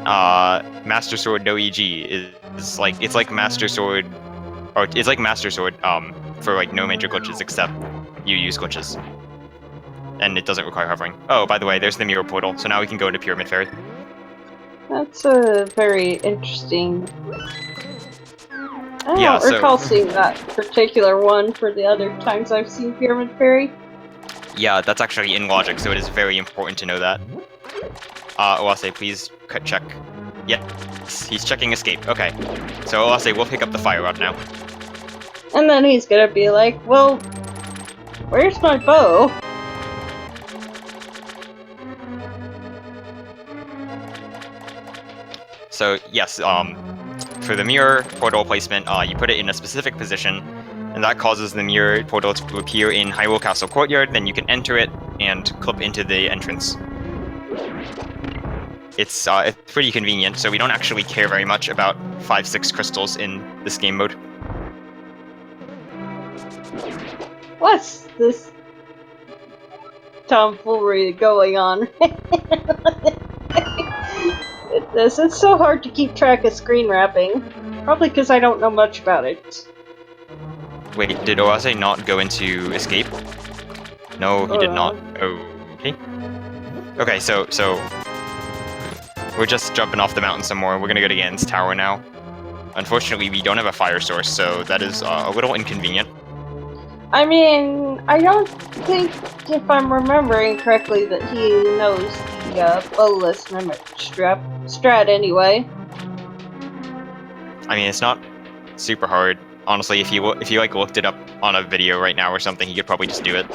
Master Sword no EG is like, it's like Master Sword, or it's like Master Sword, for like no major glitches except you use glitches. And it doesn't require hovering. Oh, by the way, there's the mirror portal, so now we can go into Pyramid Fairy. That's a very interesting... I Yeah, don't recall seeing that particular one for the other times I've seen Pyramid Fairy. Yeah, that's actually in logic, so it is very important to know that. Oase, please check. Yes, he's checking escape. Okay. So Oase, we'll pick up the fire rod now. And then he's gonna be like, well, where's my bow? So, yes, for the mirror portal placement, you put it in a specific position, and that causes the mirror portal to appear in Hyrule Castle Courtyard, then you can enter it and clip into the entrance. It's pretty convenient, so we don't actually care very much about 5-6 crystals in this game mode. What's this tomfoolery going on? It's so hard to keep track of screen wrapping. Probably because I don't know much about it. Wait, did Oase not go into escape? No, he did not. Okay. Okay, so we're just jumping off the mountain some more. We're gonna go to Ganon's Tower now. Unfortunately, we don't have a fire source, so that is a little inconvenient. I mean, I don't think, if I'm remembering correctly, that he knows the bowless mimic strat anyway. I mean, it's not super hard. Honestly, if you like looked it up on a video right now or something, he could probably just do it.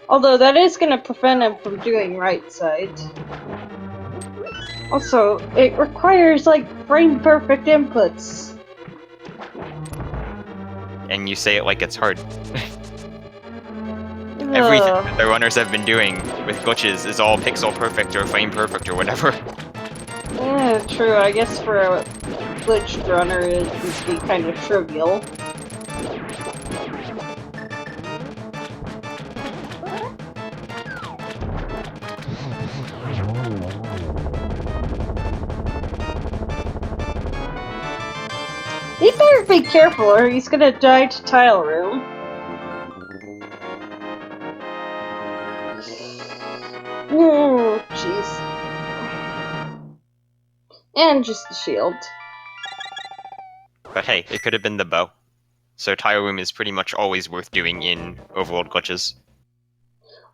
Although that is gonna prevent him from doing right side. Also, it requires like frame perfect inputs. And you say it like it's hard. Everything that the runners have been doing with glitches is all pixel perfect or frame perfect or whatever. Yeah, true. I guess for a glitched runner it would be kind of trivial. He better be careful or he's gonna die to tile room. Oh, jeez. And just the shield. But hey, it could have been the bow. So tile room is pretty much always worth doing in overworld glitches.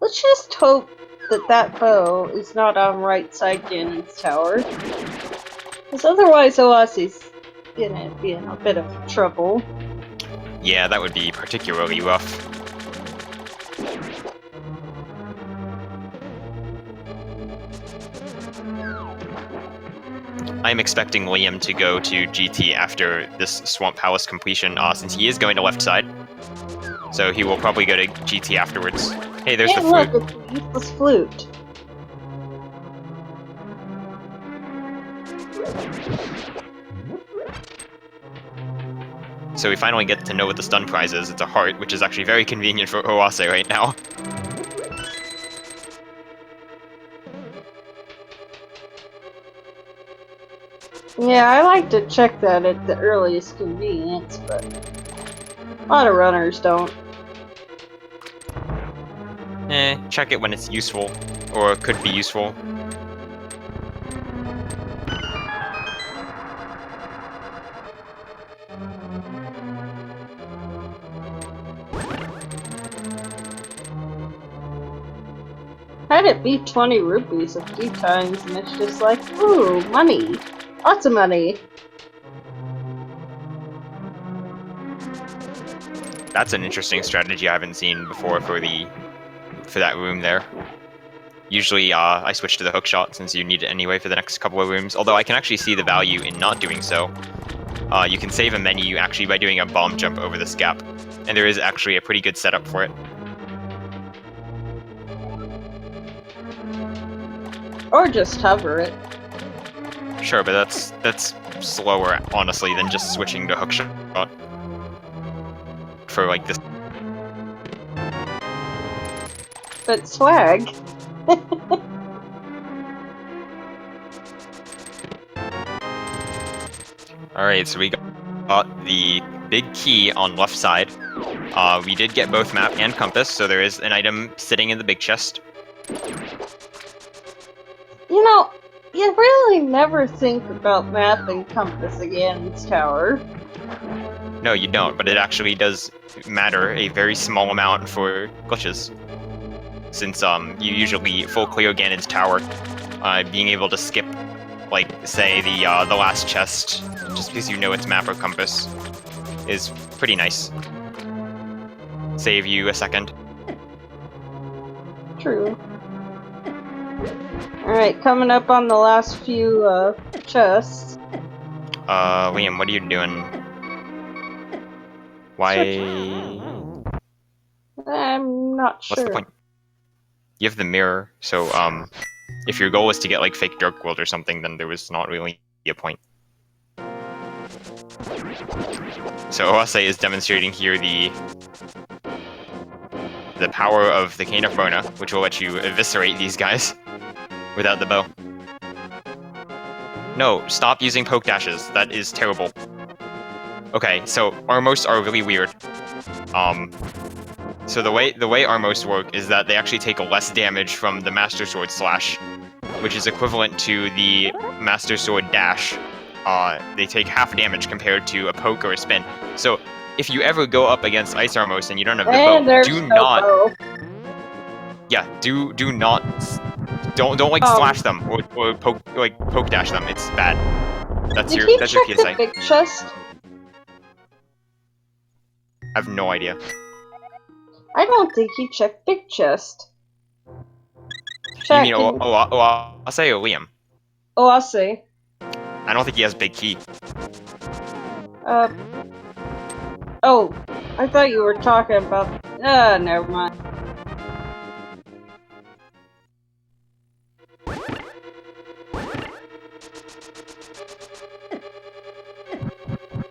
Let's just hope that that bow is not on right side Ganon's tower. Because otherwise Oase's gonna be in a bit of trouble. Yeah, that would be particularly rough. I'm expecting Liam to go to GT after this Swamp Palace completion, since he is going to left side. So he will probably go to GT afterwards. Hey, there's the flute. Look, it's the useless flute. So we finally get to know what the stun prize is. It's a heart, which is actually very convenient for Oase right now. Yeah, I like to check that at the earliest convenience, but a lot of runners don't. Check it when it's useful, or could be useful. Had it beat 20 rupees a few times, and it's just like, ooh, money. Lots of money. That's an interesting strategy I haven't seen before for that room there. Usually, I switch to the hookshot since you need it anyway for the next couple of rooms. Although I can actually see the value in not doing so. You can save a menu actually by doing a bomb jump over this gap, and there is actually a pretty good setup for it. Or just hover it. Sure, but that's slower, honestly, than just switching to hookshot for like this. But swag. Alright, so we got the big key on left side. We did get both map and compass, so there is an item sitting in the big chest. You know, you really never think about map and compass against tower. No, you don't, but it actually does matter a very small amount for glitches. Since you usually full clear Ganon's tower, being able to skip, like, say, the last chest, just because you know it's map or compass, is pretty nice. Save you a second. True. Alright, coming up on the last few chests. Liam, what are you doing? Why? I'm not sure. What's the point? You have the mirror, so if your goal was to get like fake Dark World or something, then there was not really a point. So Oase is demonstrating here the power of the Cane of Bona, which will let you eviscerate these guys without the bow. No, stop using poke dashes. That is terrible. Okay, so Armos are really weird. So the way Armos work is that they actually take less damage from the Master Sword slash, which is equivalent to the Master Sword dash. They take half damage compared to a poke or a spin. So if you ever go up against Ice Armos and you don't have the bow, do not. Yeah, do not. Don't like slash them or poke dash them. It's bad. That's your PSA. The big chest? I have no idea. I don't think he checked big chest. You mean Oase or Liam? Oase. I don't think he has big key. Oh, I thought you were talking about. Never mind.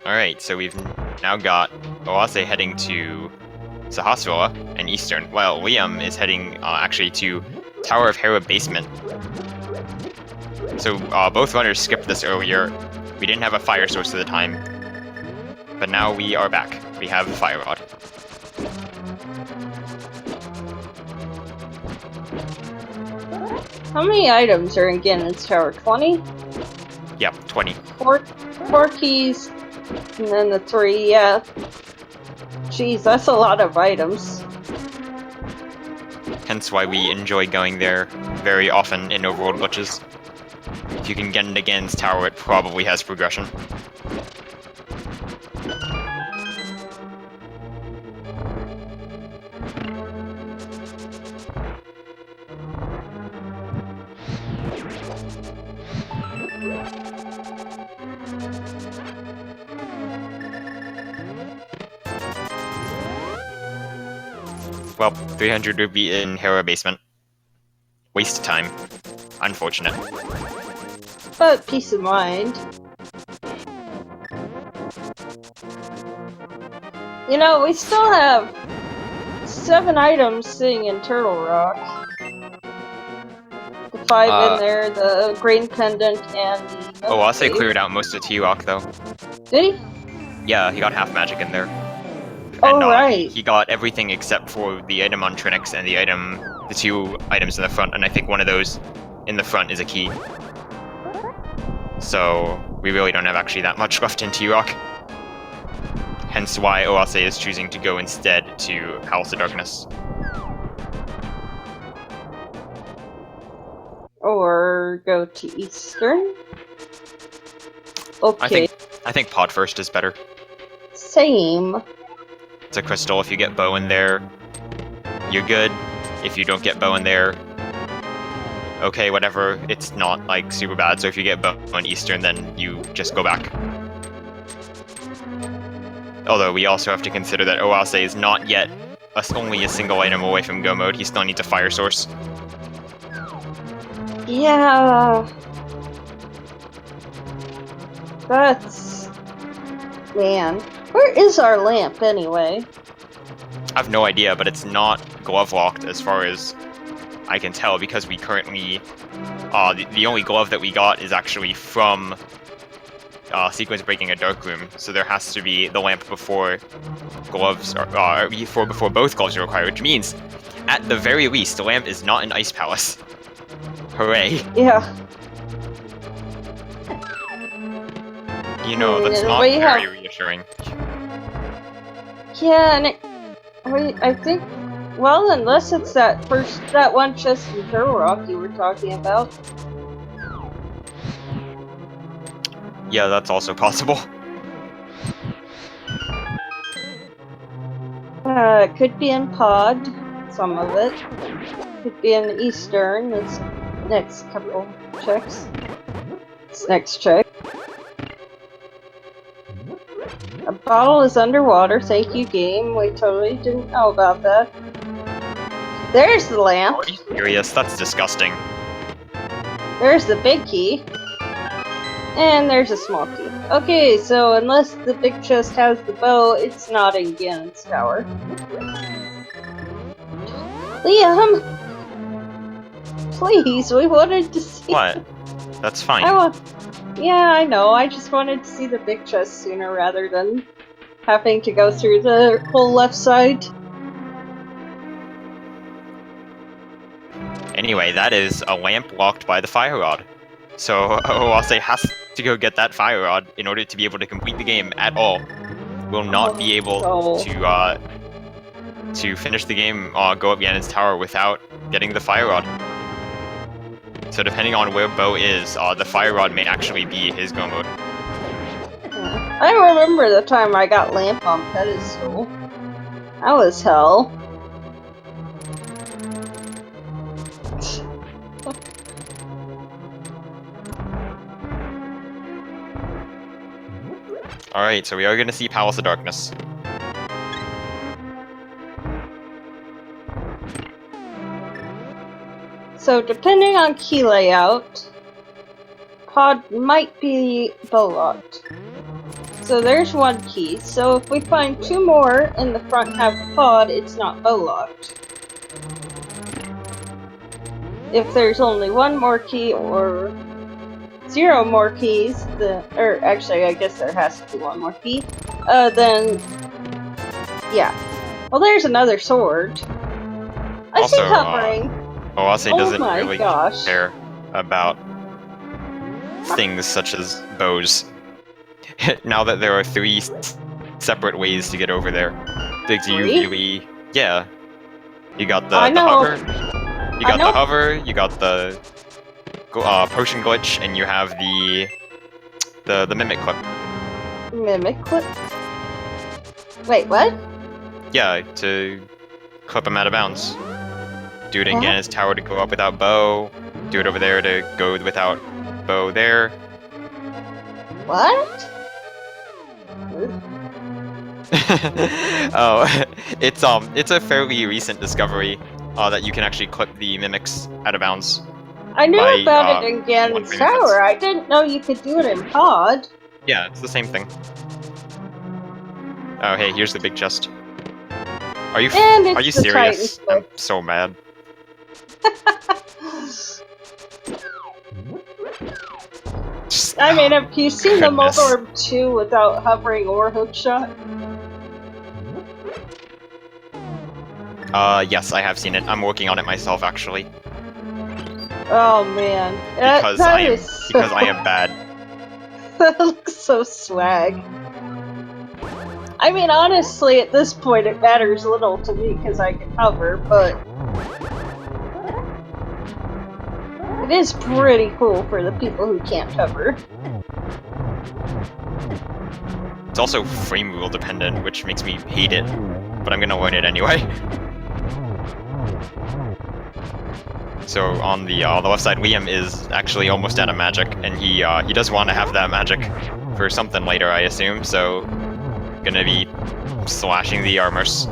Alright, so we've now got Oase heading to Sahasrahla and Eastern, while Liam is heading actually to Tower of Hera basement. So both runners skipped this earlier. We didn't have a fire source at the time. But now we are back. We have Fire Rod. How many items are in Ganon's Tower? 20? Yep, 20. Four keys, and then the 3, yeah. Jeez, that's a lot of items. Hence why we enjoy going there very often in Overworld glitches. If you can get into Ganon's Tower, it probably has progression. Well, 300 rupee in Hera Basement. Waste of time. Unfortunate. But peace of mind. You know, we still have 7 items sitting in Turtle Rock. The 5 in there, the grain pendant, and the... Oh, Oase cleared out most of T-Rock, though. Did he? Yeah, he got half magic in there. Oh, And, right. He got everything except for the item on Trinix and the 2 items in the front, and I think one of those in the front is a key. So, we really don't have actually that much left in T-Rock. Hence why Oase is choosing to go instead to Palace of Darkness. Or go to Eastern? Okay. I think Pod First is better. Same. It's a crystal. If you get bow in there, you're good. If you don't get bow in there, okay, whatever. It's not like super bad. So if you get bow in Eastern, then you just go back. Although we also have to consider that Oase is not yet only a single item away from go mode. He still needs a fire source. Yeah. That's... Man. Where is our lamp, anyway? I have no idea, but it's not glove locked as far as I can tell, because we currently... the only glove that we got is actually from Sequence Breaking a Dark Room, so there has to be the lamp before gloves are... before both gloves are required, which means, at the very least, the lamp is not in Ice Palace. Hooray. Yeah. You know, that's not very reassuring. Yeah, and I think, well, unless it's that one chest in Turtle Rock you were talking about. Yeah, that's also possible. It could be in Pod, some of it. Could be in Eastern, this next couple checks. This next check. A bottle is underwater, thank you game, we totally didn't know about that. There's the lamp! Are you serious? That's disgusting. There's the big key. And there's a small key. Okay, so unless the big chest has the bow, it's not in Ganon's Tower. Liam! Please, we wanted to see... What? That's fine. Yeah, I know, I just wanted to see the big chest sooner rather than having to go through the whole left side. Anyway, that is a lamp locked by the fire rod. So Oase has to go get that fire rod in order to be able to complete the game at all. Will not be able to finish the game, go up Ganon's Tower without getting the fire rod. So depending on where Bo is, the fire rod may actually be his go mode. I remember the time I got lamp on pedestal. That was hell. Alright, so we are going to see Palace of Darkness. So depending on key layout, Pod might be bow locked. So there's one key, so if we find 2 more in the front half of Pod, it's not bow locked. If there's only 1 more key or 0 more keys, or actually I guess there has to be 1 more key, then yeah. Well, there's another sword. I see Also, hovering. Oase Oh doesn't my really gosh. care about things such as bows. Now that there are 3 separate ways to get over there, do you Three? really? Yeah. You got I the know. hover. You got the hover. You got the potion glitch, and you have the mimic clip. Mimic clip? Wait, what? Yeah, to clip him out of bounds. Do it What? again as tower to go up without bow. Do it over there to go without bow there. What? Oh, it's a fairly recent discovery that you can actually clip the mimics out of bounds. I knew By, about it in Ganon's one-frame infants. Tower. I didn't know you could do it in Pod. Yeah, it's the same thing. Oh, hey, here's the big chest. Are you And it's are you the serious? Titan I'm so mad. Just- I mean, have you seen the Goodness. Moldorm 2 without hovering or hookshot? Yes, I have seen it. I'm working on it myself, actually, Oh man, because that I am is so, because I am bad. that looks so swag. I mean, honestly, at this point, it matters little to me because I can hover, but it is pretty cool for the people who can't hover. It's also frame rule dependent, which makes me hate it, but I'm gonna learn it anyway. So on the left side, Liam is actually almost out of magic, and he does want to have that magic for something later, I assume. So gonna be slashing the armors.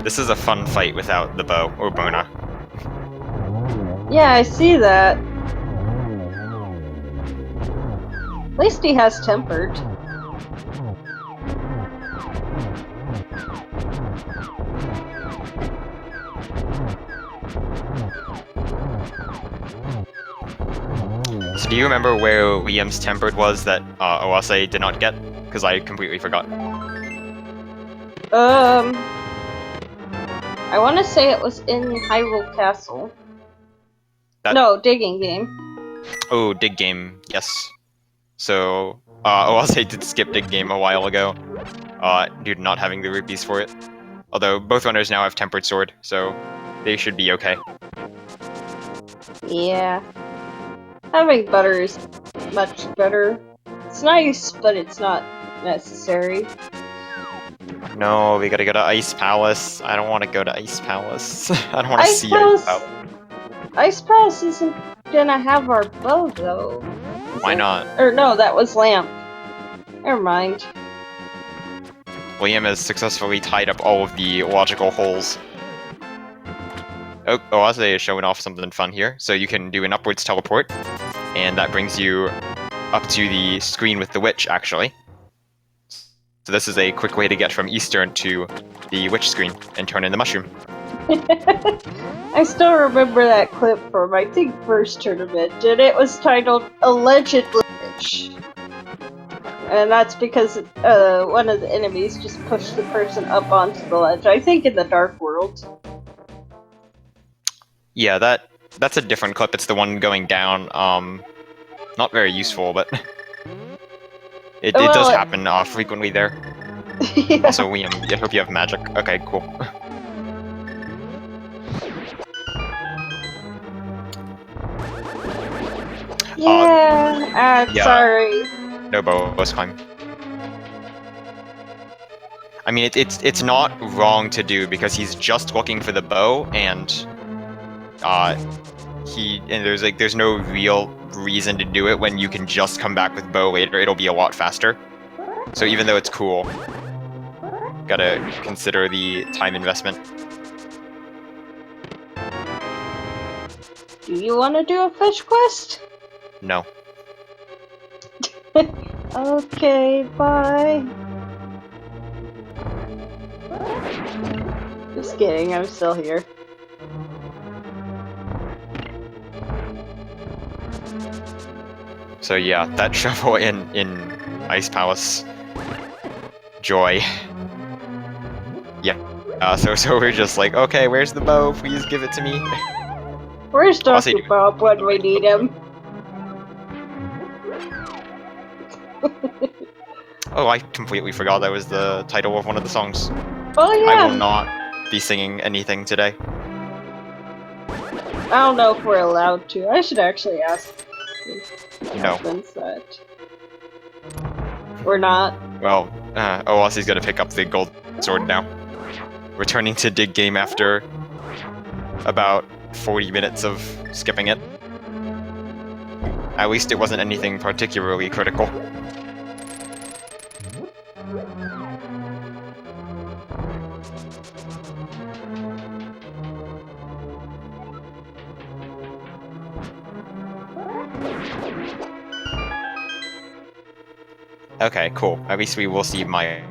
This is a fun fight without the bow or Bona. Yeah, I see that. At least he has tempered. So do you remember where Liam's tempered was that Oase did not get? Because I completely forgot. I want to say it was in Hyrule Castle. No, digging game. Oh, dig game, yes. So, Oase did skip dig game a while ago, due to not having the rupees for it. Although both runners now have tempered sword, so they should be okay. Yeah. Having butter is much better. It's nice, but it's not necessary. No, we gotta go to Ice Palace. I don't want to go to Ice Palace. I don't want to Ice see Palace. Ice Palace. Ice Palace isn't gonna have our bow though. Why not? Or no, that was Lamp. Never mind. Liam has successfully tied up all of the logical holes. Oh, Oase is showing off something fun here. So you can do an upwards teleport, and that brings you up to the screen with the witch, actually. So this is a quick way to get from Eastern to the witch screen and turn in the mushroom. I still remember that clip from, I think, first tournament, and it was titled Alleged Witch. And that's because one of the enemies just pushed the person up onto the ledge. I think in the Dark World. Yeah, that's a different clip. It's the one going down. Not very useful, but it does happen frequently there. Yeah. Also, Liam, I hope you have magic. Okay, cool. Yeah, yeah. Sorry. No bonus climb. I mean, it's not wrong to do because he's just looking for the bow, and there's no real reason to do it when you can just come back with bow later. It'll be a lot faster. So even though it's cool, gotta consider the time investment. Do you want to do a fish quest? No. Okay, bye. Just kidding, I'm still here. So yeah, that shovel in Ice Palace. Joy. Yeah. So we're just like, okay, where's the bow? Please give it to me. Where's Also, Dr. Bob when we need him? Oh, I completely forgot that was the title of one of the songs. Oh yeah! I will not be singing anything today. I don't know if we're allowed to. I should actually ask No. that. We're not. Well, Oase's gonna pick up the gold sword now. Returning to dig game after about 40 minutes of skipping it. At least it wasn't anything particularly critical. Okay, cool. At least we will see Maya.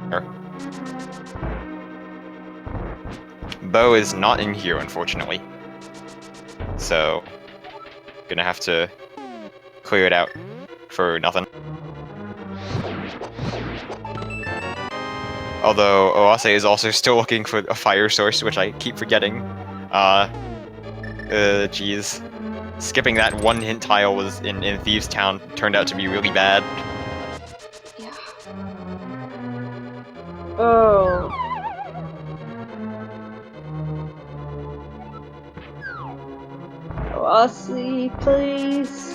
Bo is not in here, unfortunately. So, gonna have to clear it out for nothing. Although Oase is also still looking for a fire source, which I keep forgetting. Jeez. Skipping that one hint tile was in Thieves Town turned out to be really bad. Yeah. Oh. Oase, please.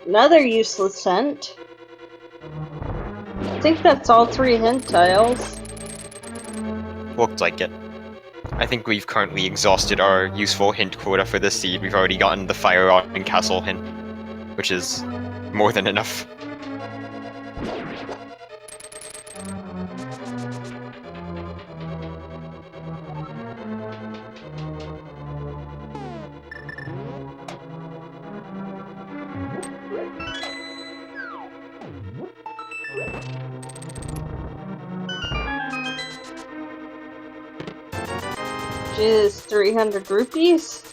Another useless hint. I think that's all 3 hint tiles. Looked like it. I think we've currently exhausted our useful hint quota for this seed. We've already gotten the Fire Rock and Castle hint, which is more than enough. Is 300 rupees?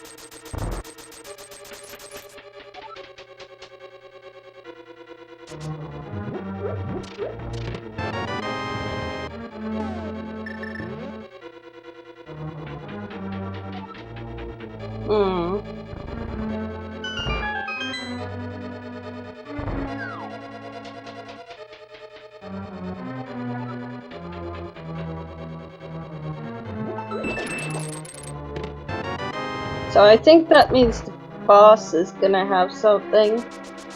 So I think that means the boss is gonna have something.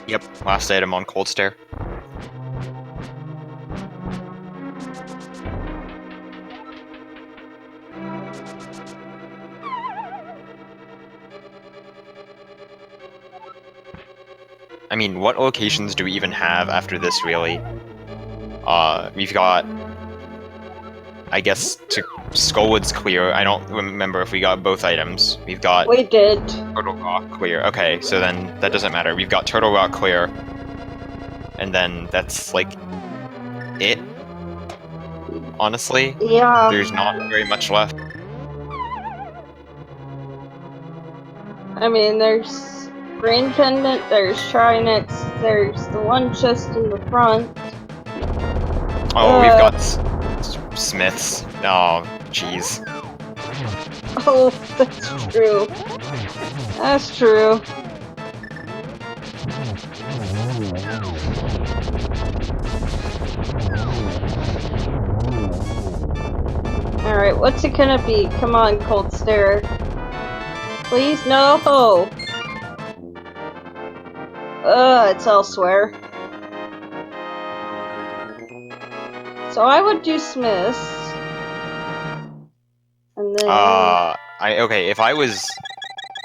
Yep, last item on Cold Stare. I mean, what locations do we even have after this, really? We've got... I guess to Skullwood's clear. I don't remember if we got both items. We've got... We did. Turtle Rock clear. Okay, so then that doesn't matter. We've got Turtle Rock clear. And then that's, like, it? Honestly? Yeah. There's not very much left. I mean, there's Green Pendant, there's Trinex, there's the one chest in the front. Oh, we've got Smiths. Oh, jeez. Oh, that's true. That's true. Alright, what's it gonna be? Come on, Cold Stare. Please, no! It's elsewhere. So I would do Smiths. And then... okay, if I was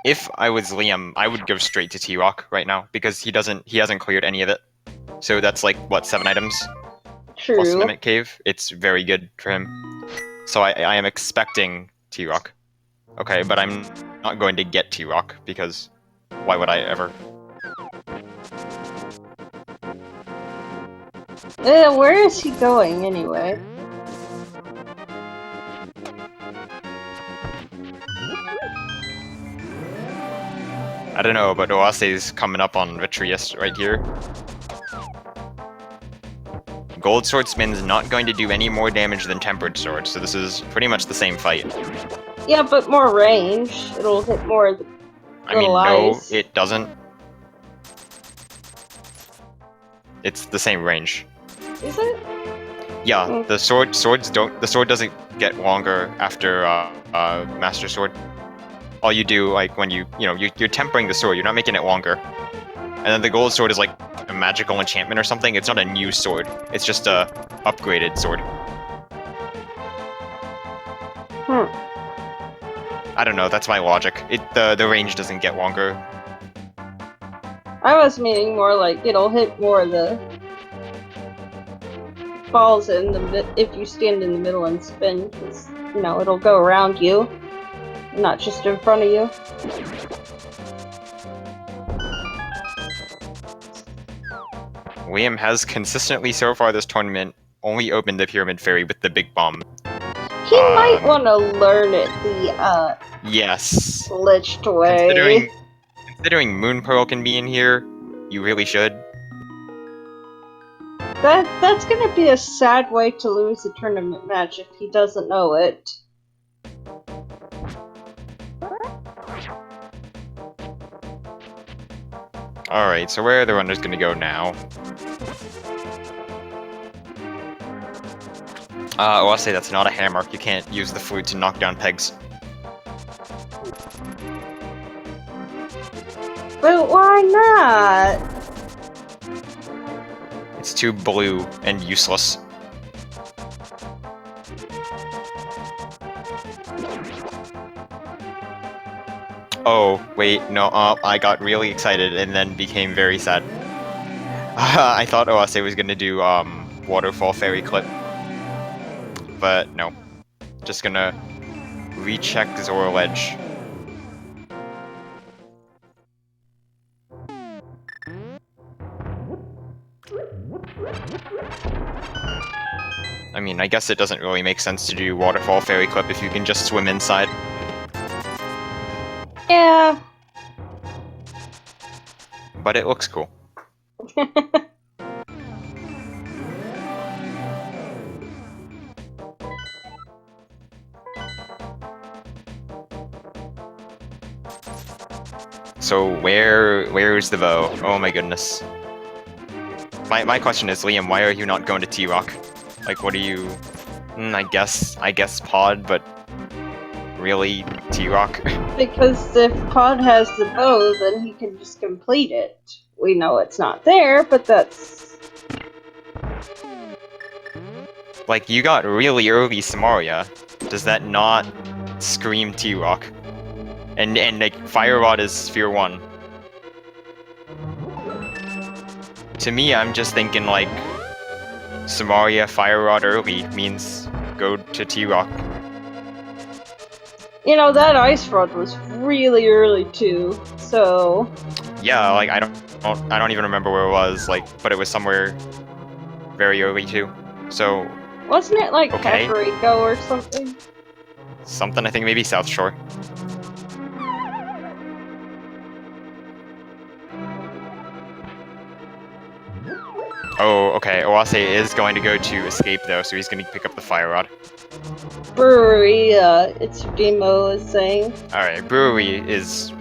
Liam, I would go straight to T-Rock right now, because he hasn't cleared any of it. So that's like, what, 7 items? True. Plus Mimic Cave. It's very good for him. So I am expecting T-Rock. Okay, but I'm not going to get T-Rock, because why would I ever? Where is he going, anyway? I don't know, but Oase's coming up on Vitreous right here. Gold Swordsman's not going to do any more damage than Tempered Sword, so this is pretty much the same fight. Yeah, but more range. It'll hit more of the little eyes. No, it doesn't. It's the same range. Is it? Yeah, the sword doesn't get longer after Master Sword. All you do, like, when you're tempering the sword, you're not making it longer. And then the gold sword is like a magical enchantment or something. It's not a new sword. It's just a upgraded sword. I don't know, that's my logic. The range doesn't get longer. I was meaning more like it'll hit more of the balls if you stand in the middle and spin, because, it'll go around you, not just in front of you. Liam has consistently so far this tournament only opened the Pyramid Fairy with the big bomb. He might want to learn it the yes, glitched way. Considering Moon Pearl can be in here, you really should. That's gonna be a sad way to lose a tournament match if he doesn't know it. Alright, so where are the runners gonna go now? I'll say that's not a hammer. You can't use the flute to knock down pegs. But why not? It's too blue and useless. Oh, wait, no, I got really excited and then became very sad. I thought Oase was gonna do, Waterfall Fairy Clip. But no. Just gonna recheck Zoro Ledge. I mean, I guess it doesn't really make sense to do Waterfall Fairy Clip if you can just swim inside. Yeah. But it looks cool. So where's the bow? Oh my goodness. My question is, Liam, why are you not going to T-Rock? Like, what are you... I guess Pod, but... Really? T-Rock? Because if Pod has the bow, then he can just complete it. We know it's not there, but that's... Like, you got really early Samaria. Does that not scream T-Rock? And like, Fire Rod is Sphere 1. To me, I'm just thinking, like, Samaria Fire Rod early means go to T-Rock. That Ice Rod was really early too, so... Yeah, like, I don't even remember where it was, like, but it was somewhere very early too. So... Wasn't it like okay. Kakariko or something? Something, I think maybe South Shore. Oh, okay. Oase is going to go to Escape, though, so he's going to pick up the Fire Rod. brewery, it's demo is saying. Alright, brewery is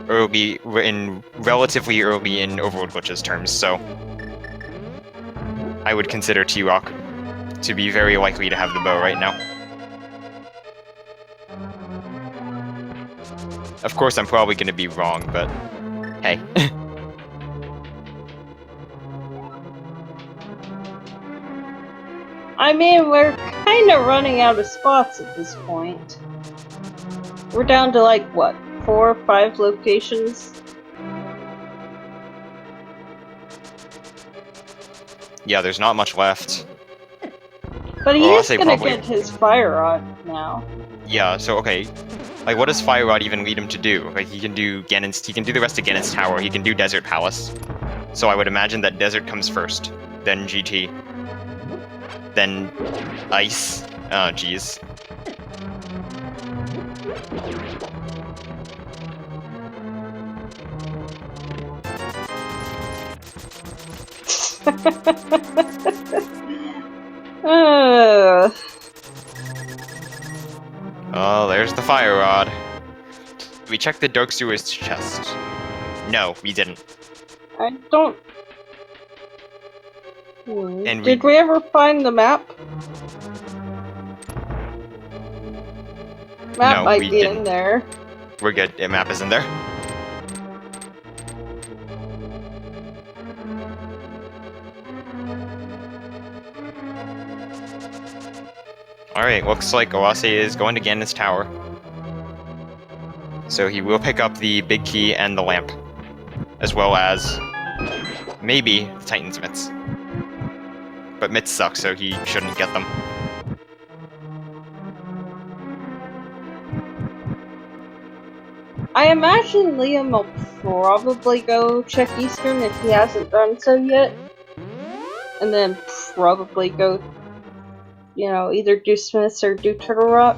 relatively early in Overworld glitches terms, so I would consider T-Rock to be very likely to have the bow right now. Of course, I'm probably going to be wrong, but hey. I mean, we're kind of running out of spots at this point. We're down to like, what, 4 or 5 locations? Yeah, there's not much left. But he Well, I'll is say gonna probably... get his fire rod now. Yeah, so okay. Like, what does Fire Rod even lead him to do? Like, he can do the rest of Ganon's Tower, he can do Desert Palace. So I would imagine that Desert comes first, then GT, then Ice. Oh, jeez. Oh, there's the Fire Rod. We checked the Dark Sewers chest. No, we didn't. I don't... And Did we ever find the map? Map No, might we be didn't. in there. We're good. The map is in there. Alright, looks like Oase is going to Ganon's Tower. So he will pick up the big key and the lamp. As well as... maybe the Titan's mitts. But mitts suck, so he shouldn't get them. I imagine Liam will probably go check Eastern if he hasn't done so yet. And then probably go, you know, either do Smiths or do Turtle Rock.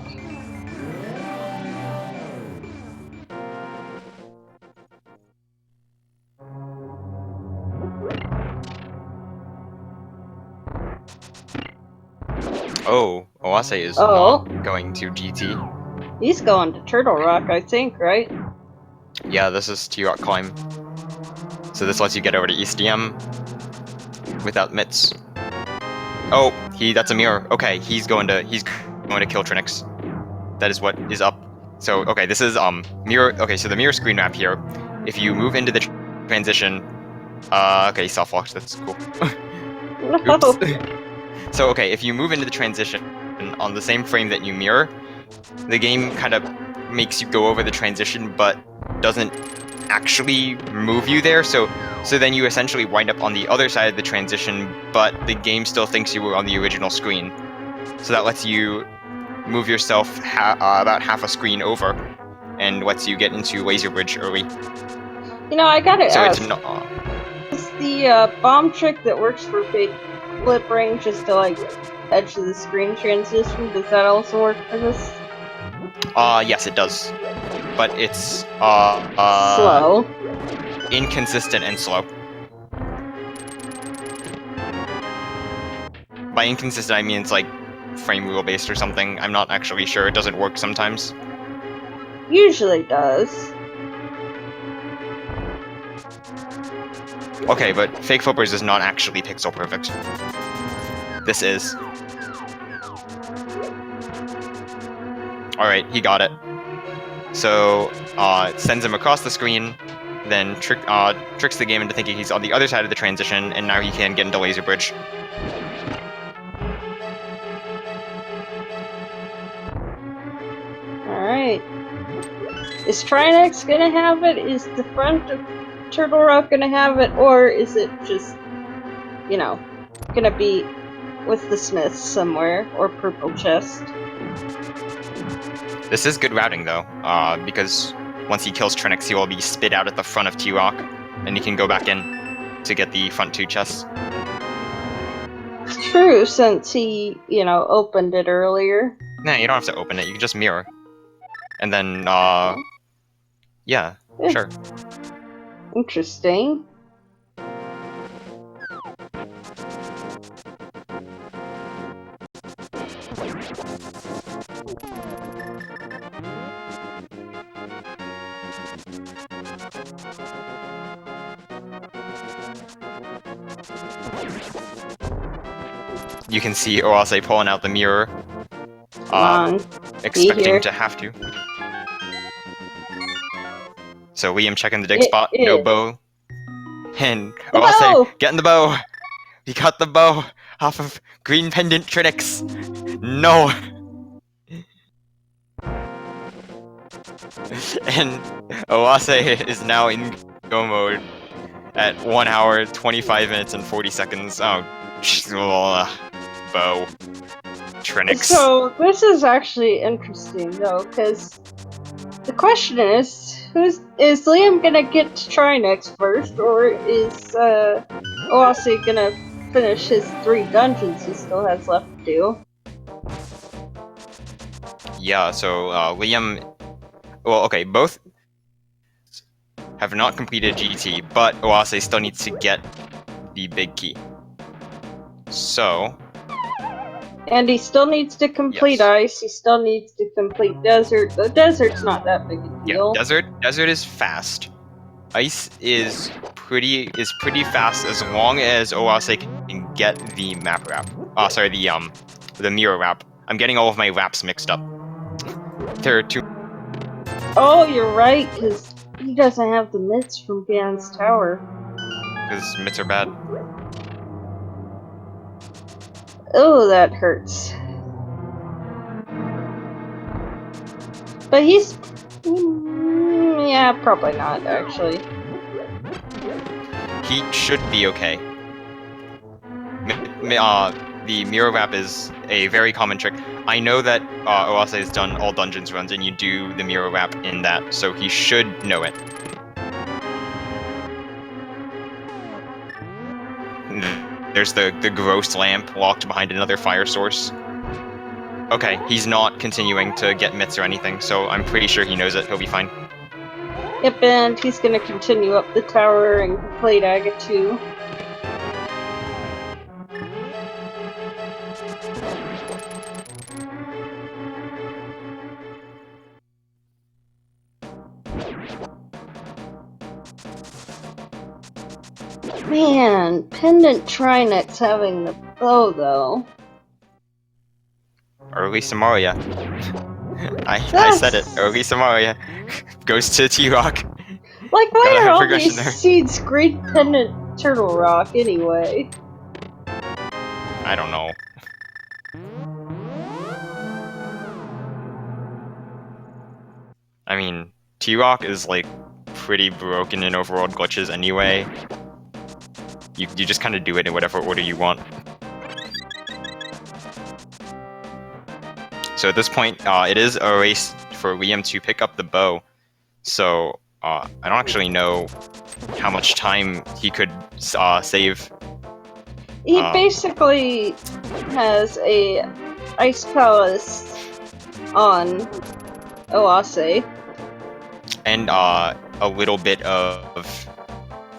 Oh, Oase is not going to GT. He's going to Turtle Rock, I think, right? Yeah, this is T-Rock Climb. So this lets you get over to EastDM without mitts. Oh, that's a mirror. Okay, he's going to kill Trinix. That is what is up. So, okay, this is mirror. Okay, so the mirror screen map here. If you move into the transition, okay, self-locked. That's cool. No. Oops. So, okay, if you move into the transition on the same frame that you mirror, the game kind of makes you go over the transition, but doesn't actually move you there. So then you essentially wind up on the other side of the transition, but the game still thinks you were on the original screen. So that lets you move yourself about half a screen over, and lets you get into Laser Bridge early. You know, I gotta ask. It's is the bomb trick that works for Fake Flip Ring just to like edge of the screen transition? Does that also work for this? Yes, it does. But it's slow. Inconsistent and slow. By inconsistent, I mean it's like frame rule based or something. I'm not actually sure. It doesn't work sometimes. Usually does. Okay, but Fake Flippers is not actually pixel perfect. This is. Alright, he got it. So, it sends him across the screen, then tricks the game into thinking he's on the other side of the transition, and now he can get into Laser Bridge. Alright. Is Trinex gonna have it? Is the front of Turtle Rock gonna have it? Or is it just, you know, gonna be with the Smiths somewhere? Or Purple Chest? This is good routing, though, because once he kills Trinix, he will be spit out at the front of T-Rock, and he can go back in to get the front 2 chests. True, since he, you know, opened it earlier. Nah, you don't have to open it, you can just mirror. And then, yeah, sure. Interesting. You can see Oase pulling out the mirror. Come on. Expecting here. to have to. So Liam checking the dig It spot, no is. bow. And The Oase bow! getting the bow! He got the bow off of Green Pendant Trinix! No! And Oase is now in go mode at 1 hour, 25 minutes, and 40 seconds. Oh, bow. Trinix. So, this is actually interesting, though, because the question is Liam gonna get to try next first, or is Oase gonna finish his 3 dungeons he still has left to do? Yeah, so Liam... Well, okay, both have not completed GT, but Oase still needs to get the big key. So... And he still needs to complete Yes. Ice, he still needs to complete Desert. The Desert's not that big a deal. Yeah, Desert is fast. Ice is pretty fast as long as Oase can get the map wrap. Sorry, the mirror wrap. I'm getting all of my wraps mixed up. There are two. Oh, you're right, because he doesn't have the mitts from Gan's Tower. Because mitts are bad. Oh, that hurts. But he's... yeah, probably not, actually. He should be okay. The mirror wrap is a very common trick. I know that Oase has done all dungeons runs, and you do the mirror wrap in that, so he should know it. There's the gross lamp locked behind another fire source. Okay, he's not continuing to get mitts or anything, so I'm pretty sure he knows it. He'll be fine. Yep, and he's gonna continue up the tower and complete Aga 2. Man, Pendant Trinix having the bow, though. Early Samaria. I said it. Early Samaria goes to T-Rock. Like, why Gotta are have all progression these there. seeds Great Pendant Turtle Rock, anyway? I don't know. I mean, T-Rock is like pretty broken in overworld glitches anyway. You just kind of do it in whatever order you want. So at this point, it is a race for Liam to pick up the bow. So I don't actually know how much time he could save. He basically has a Ice Palace on Oase. And a little bit of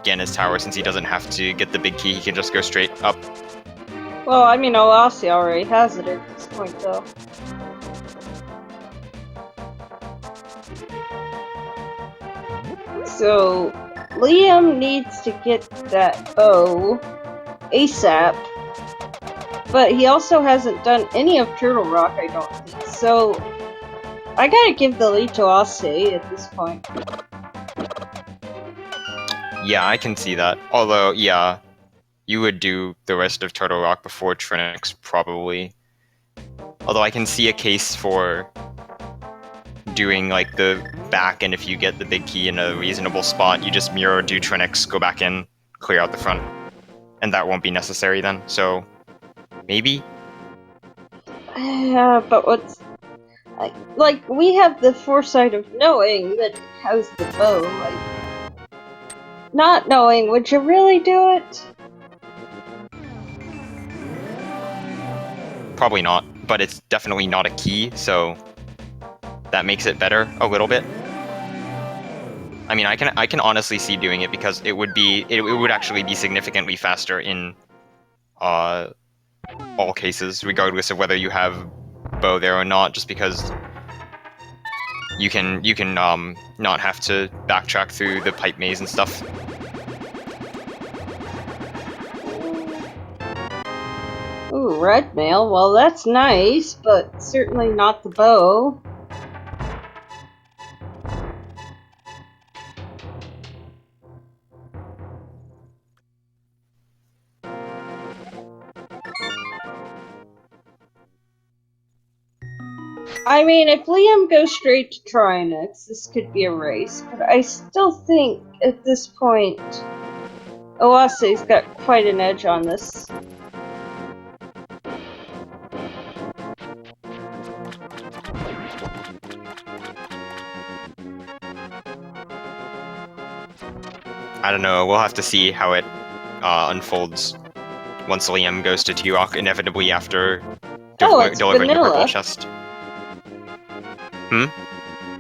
Ganna's Tower, since he doesn't have to get the big key, he can just go straight up. Well, I mean, Oase already has it at this point, though. So, Liam needs to get that bow ASAP, but he also hasn't done any of Turtle Rock, I don't think. So, I gotta give the lead to Oase at this point. Yeah, I can see that. Although, yeah, you would do the rest of Turtle Rock before Trinix, probably. Although I can see a case for doing like the back, and if you get the big key in a reasonable spot, you just mirror, do Trinix, go back in, clear out the front. And that won't be necessary then, so maybe? Yeah, but what's... Like, we have the foresight of knowing that it has the bow, like... Not knowing, would you really do it? Probably not, but it's definitely not a key, so that makes it better a little bit. I mean, I can honestly see doing it because it would actually be significantly faster in all cases, regardless of whether you have bow there or not, just because you can not have to backtrack through the pipe maze and stuff. Ooh, red mail. Well, that's nice, but certainly not the bow. I mean, if Liam goes straight to Trinex, this could be a race, but I still think, at this point, Oase's got quite an edge on this. I don't know, we'll have to see how it unfolds once Liam goes to T-Rock, inevitably after delivering the purple chest. Hmm?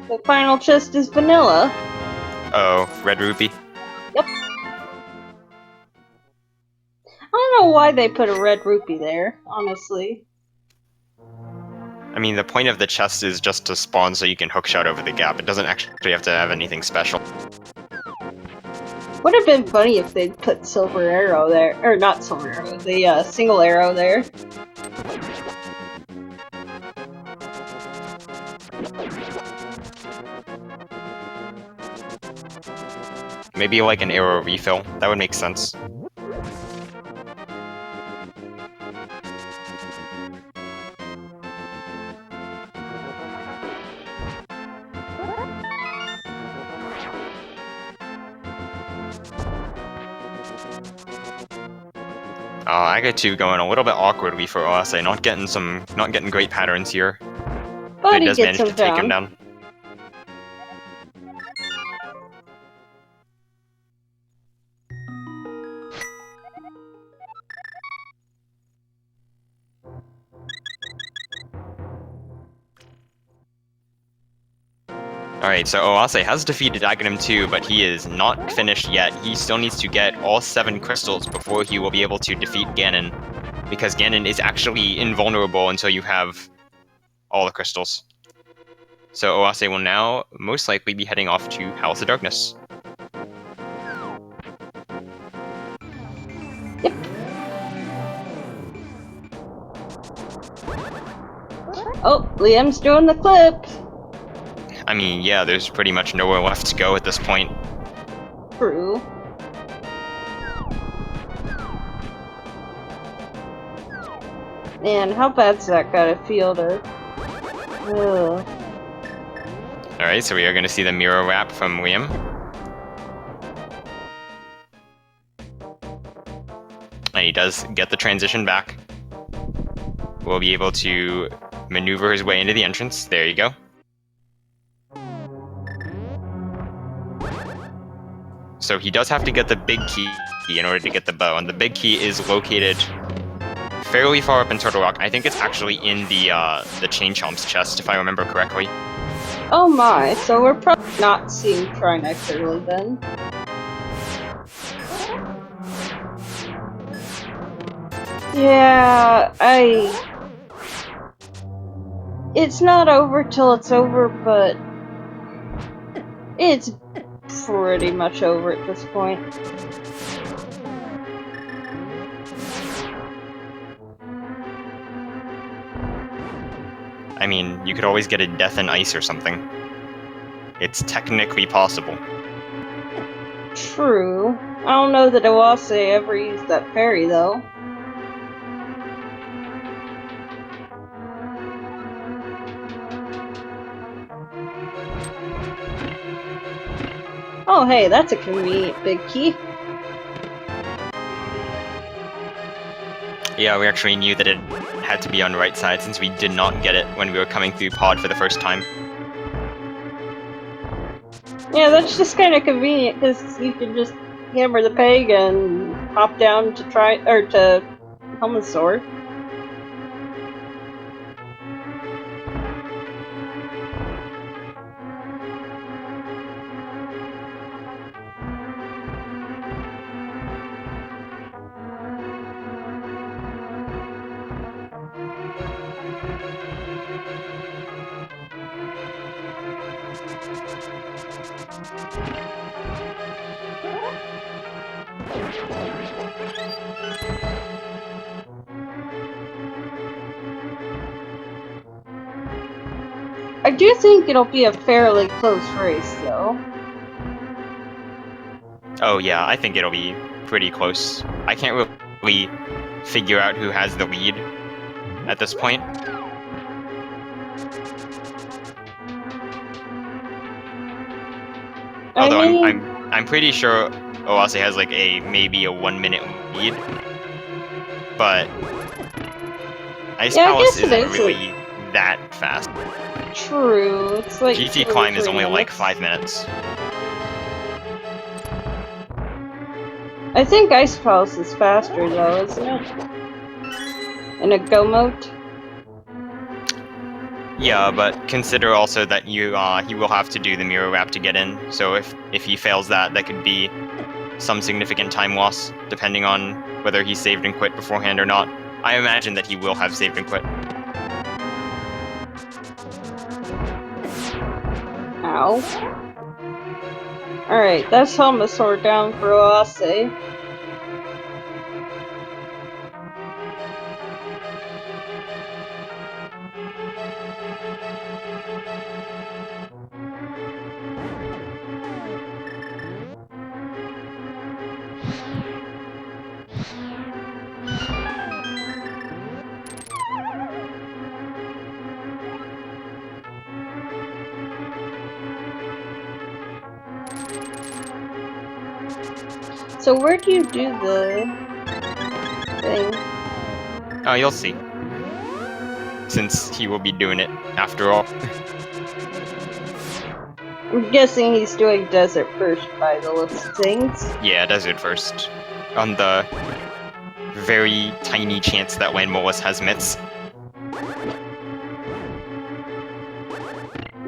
The final chest is vanilla. Oh, red rupee? Yep. I don't know why they put a red rupee there, honestly. I mean, the point of the chest is just to spawn so you can hookshot over the gap. It doesn't actually have to have anything special. Would have been funny if they'd put silver arrow there, or not silver arrow, the single arrow there. Maybe like an arrow refill. That would make sense. I get two going a little bit awkwardly for Oase, not getting great patterns here. But he does gets manage to take him down. Alright, so Oase has defeated Aghanim 2, but he is not finished yet. He still needs to get all 7 crystals before he will be able to defeat Ganon, because Ganon is actually invulnerable until you have all the crystals. So Oase will now most likely be heading off to House of Darkness. Yep. Oh, Liam's doing the clip. I mean, yeah, there's pretty much nowhere left to go at this point. True. Man, how bad's that gotta feel to... Ugh. Alright, so we are going to see the mirror wrap from Liam. And he does get the transition back. We'll be able to maneuver his way into the entrance. There you go. So he does have to get the big key in order to get the bow, and the big key is located fairly far up in Turtle Rock. I think it's actually in the Chain Chomp's chest, if I remember correctly. Oh my, so we're probably not seeing Trinex early then. Yeah, it's not over till it's over, but it's pretty much over at this point. I mean, you could always get a death in ice or something. It's technically possible. True. I don't know that Oase ever used that parry, though. Oh hey, that's a convenient big key. Yeah, we actually knew that it had to be on the right side since we did not get it when we were coming through Pod for the first time. Yeah, that's just kind of convenient because you can just hammer the peg and hop down to to Helma's sword. I do think it'll be a fairly close race, though. Oh yeah, I think it'll be pretty close. I can't really figure out who has the lead at this point. Although I'm pretty sure Oase has like maybe a 1 minute lead, but Ice Palace isn't really that fast. True, it's like GT Climb is only like 5 minutes. I think Ice Palace is faster though, isn't it? In a go mode? Yeah, but consider also that he will have to do the mirror wrap to get in. So if he fails that could be some significant time loss, depending on whether he saved and quit beforehand or not. I imagine that he will have saved and quit. Ow. Alright, that's Helmasaur down for Oase. So where do you do the thing? Oh, you'll see. Since he will be doing it after all. I'm guessing he's doing desert first by the looks of things. Yeah, desert first. On the very tiny chance that Landmolus has mitts.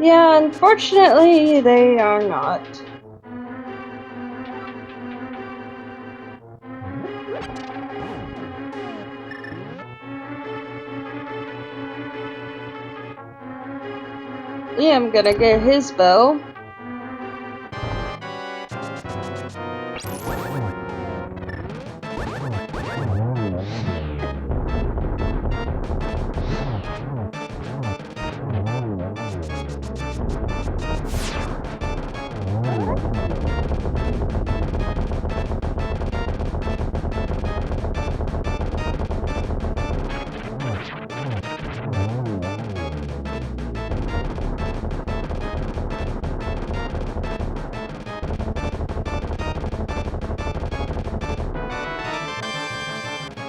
Yeah, unfortunately they are not. Yeah, I'm gonna get his bow.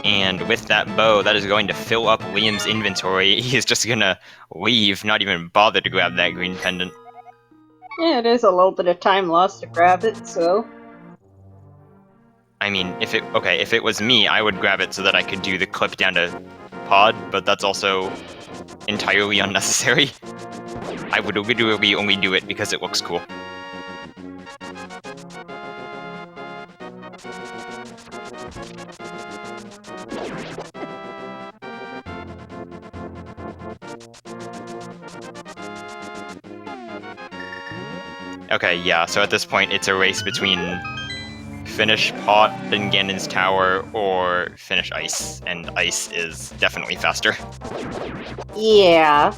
And with that bow, that is going to fill up Liam's inventory. He is just gonna leave, not even bother to grab that green pendant. Yeah, it is a little bit of time lost to grab it, so... I mean, if it was me, I would grab it so that I could do the clip down to pod, but that's also entirely unnecessary. I would literally only do it because it looks cool. Okay, yeah, so at this point it's a race between finish Pot in Ganon's Tower or finish Ice, and Ice is definitely faster. Yeah.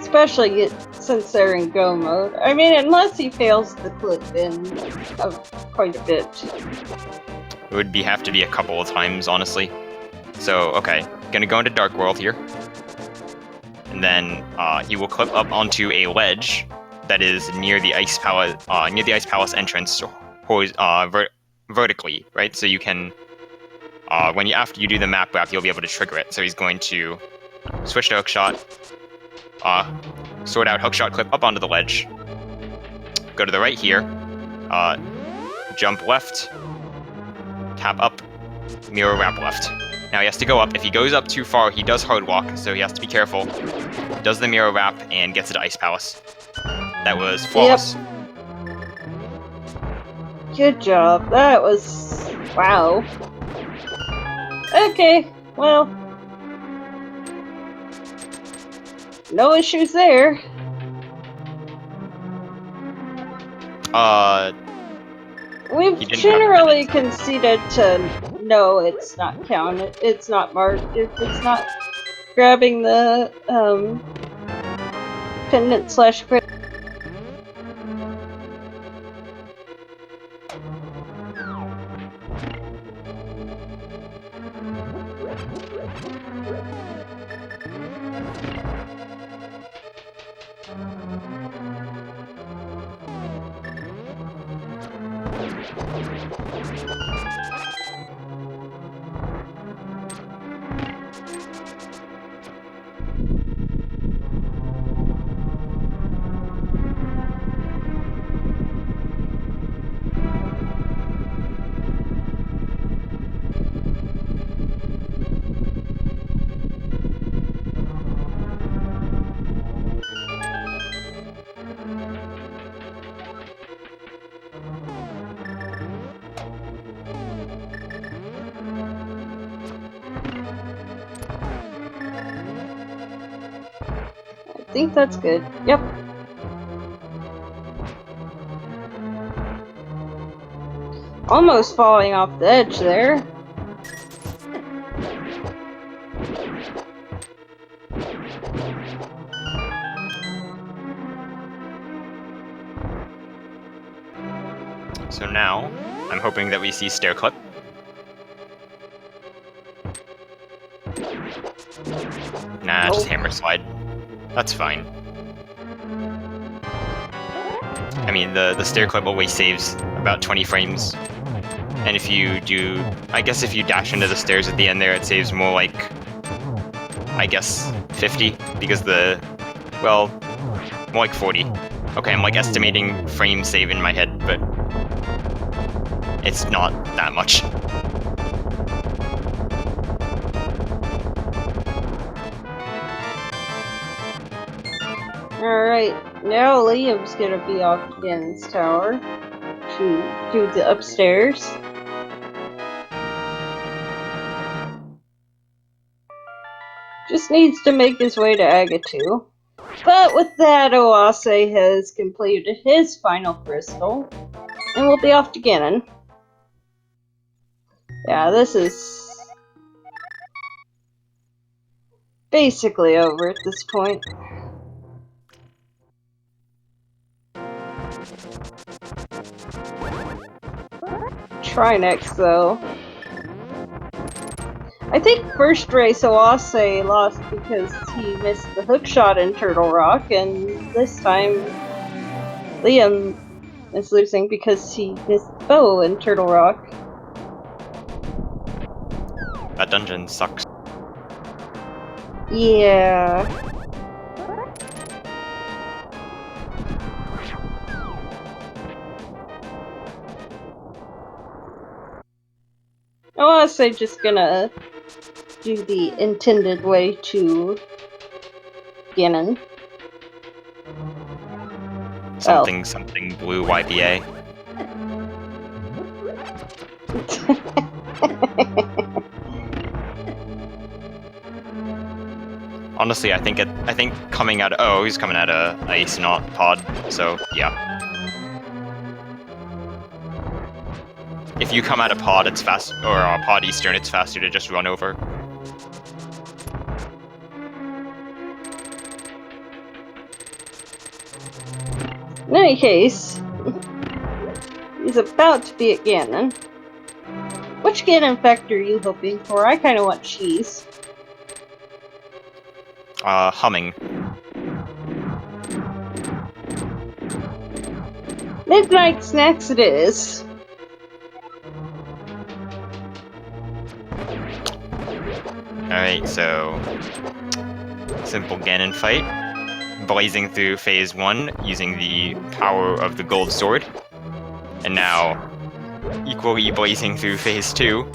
Especially since they're in go mode. I mean, unless he fails the clip in quite a bit. It would have to be a couple of times, honestly. So, okay, gonna go into Dark World here. And then he will clip up onto a ledge that is near the Ice Palace entrance, vertically, right? So you can, after you do the map wrap, you'll be able to trigger it. So he's going to switch to hookshot, sort out hookshot, clip up onto the ledge, go to the right here, jump left, tap up, mirror wrap left. Now he has to go up. If he goes up too far, he does hard walk, so he has to be careful. Does the mirror wrap and gets to Ice Palace. That was flawless. Yep. Good job. That was... wow. Okay, well... no issues there. We've generally conceded to no, it's not counted. It's not marked if it's not grabbing the pendant slash credit. I think that's good. Yep. Almost falling off the edge there. So now, I'm hoping that we see stair clip. Nah, just hammer slide. That's fine. I mean, the stair clip always saves about 20 frames. And if you do, I guess if you dash into the stairs at the end there, it saves more like, I guess, 50, because well, more like 40. Okay, I'm like estimating frame save in my head, but it's not that much. Alright, now Liam's gonna be off Ganon's tower to do the upstairs. Just needs to make his way to Agatu. But with that, Oase has completed his final crystal, and we'll be off to Ganon. Yeah, this is basically over at this point. Try next, though. I think first race Oase lost because he missed the hookshot in Turtle Rock, and this time Liam is losing because he missed the bow in Turtle Rock. That dungeon sucks. Yeah. Oase just gonna do the intended way to Ganon. Something blue YBA. Honestly, I think coming out of he's coming out of ice, not pod. So yeah. If you come out of pod, it's fast, or pod eastern, it's faster to just run over. In any case, he's about to be at Ganon. Which Ganon effect are you hoping for? I kinda want cheese. Humming. Midnight snacks it is. Alright, so simple Ganon fight. Blazing through phase 1 using the power of the gold sword. And now equally blazing through phase 2.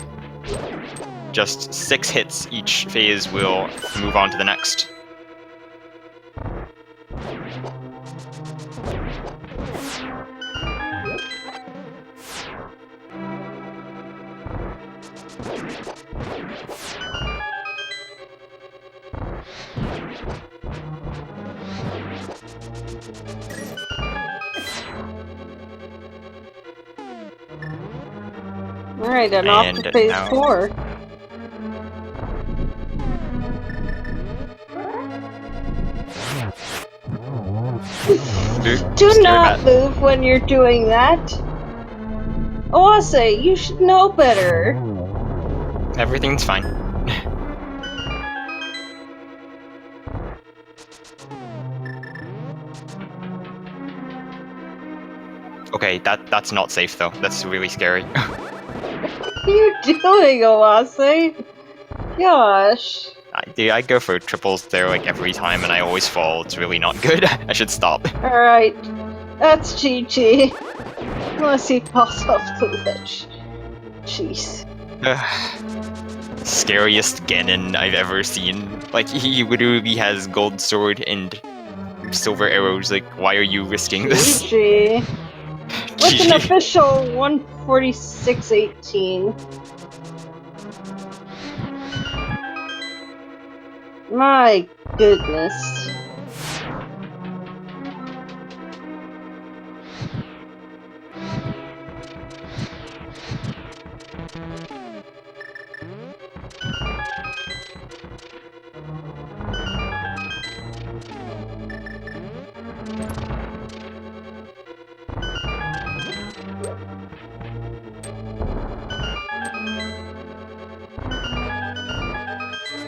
Just 6 hits each phase will move on to the next. Alright, and off to phase now- 4. Do not move when you're doing that. Oase, you should know better. Everything's fine. Okay, that's not safe though. That's really scary. What are you doing, Oase? Gosh. Dude, I go for triples there like every time and I always fall. It's really not good. I should stop. Alright. That's GG. Unless he falls off the ledge. Jeez. Scariest Ganon I've ever seen. Like, he literally has gold sword and silver arrows. Like, why are you risking this? GG. With an official 146.18. My goodness.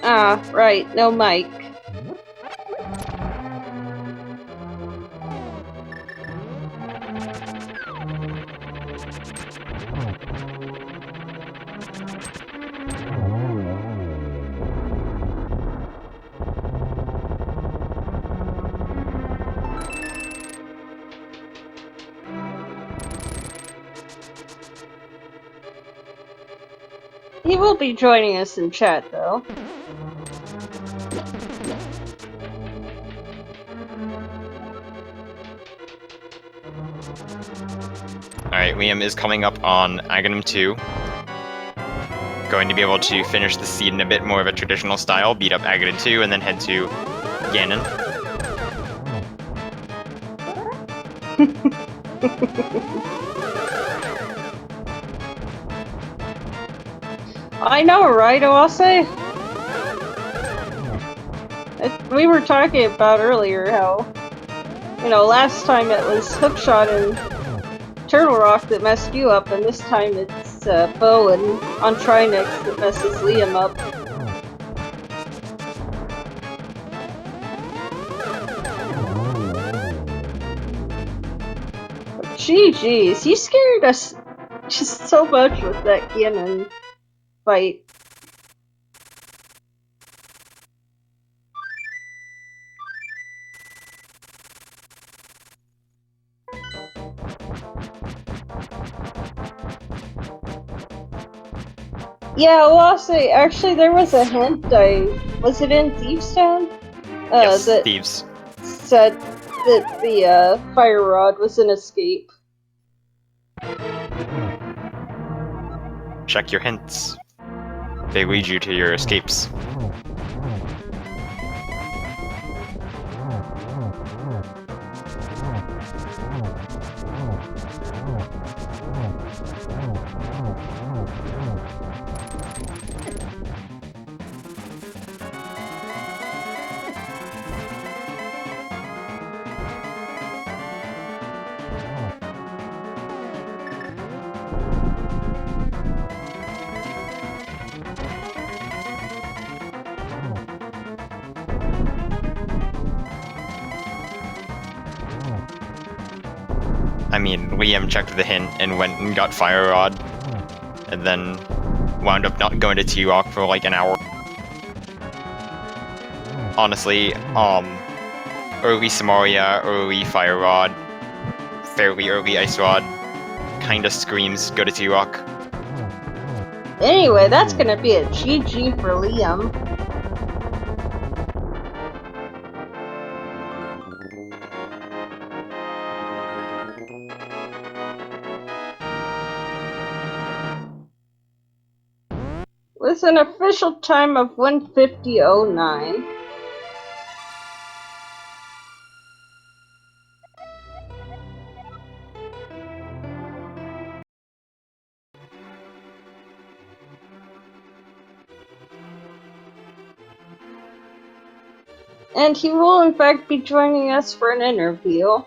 Ah, right, no mic. He will be joining us in chat, though. Alright, Liam is coming up on Aghanim 2. Going to be able to finish the seed in a bit more of a traditional style, beat up Aghanim 2, and then head to Ganon. I know, right, Oase? We were talking about earlier how, you know, last time it was Hookshot and Turtle Rock that messed you up, and this time it's Bo and on Trinix that messes Liam up. GG's, you scared us just so much with that Ganon fight. Yeah, well, I'll say, actually, there was a hint. Was it in Thieves Town? Yes, that Thieves. said that the fire rod was an escape. Check your hints. They lead you to your escapes. I mean, Liam checked the hint and went and got Fire Rod, and then wound up not going to T-Rock for like an hour. Honestly, early Samaria, early Fire Rod, fairly early Ice Rod, kinda screams go to T-Rock. Anyway, that's gonna be a GG for Liam. With an official time of 1:50:09. And he will in fact be joining us for an interview.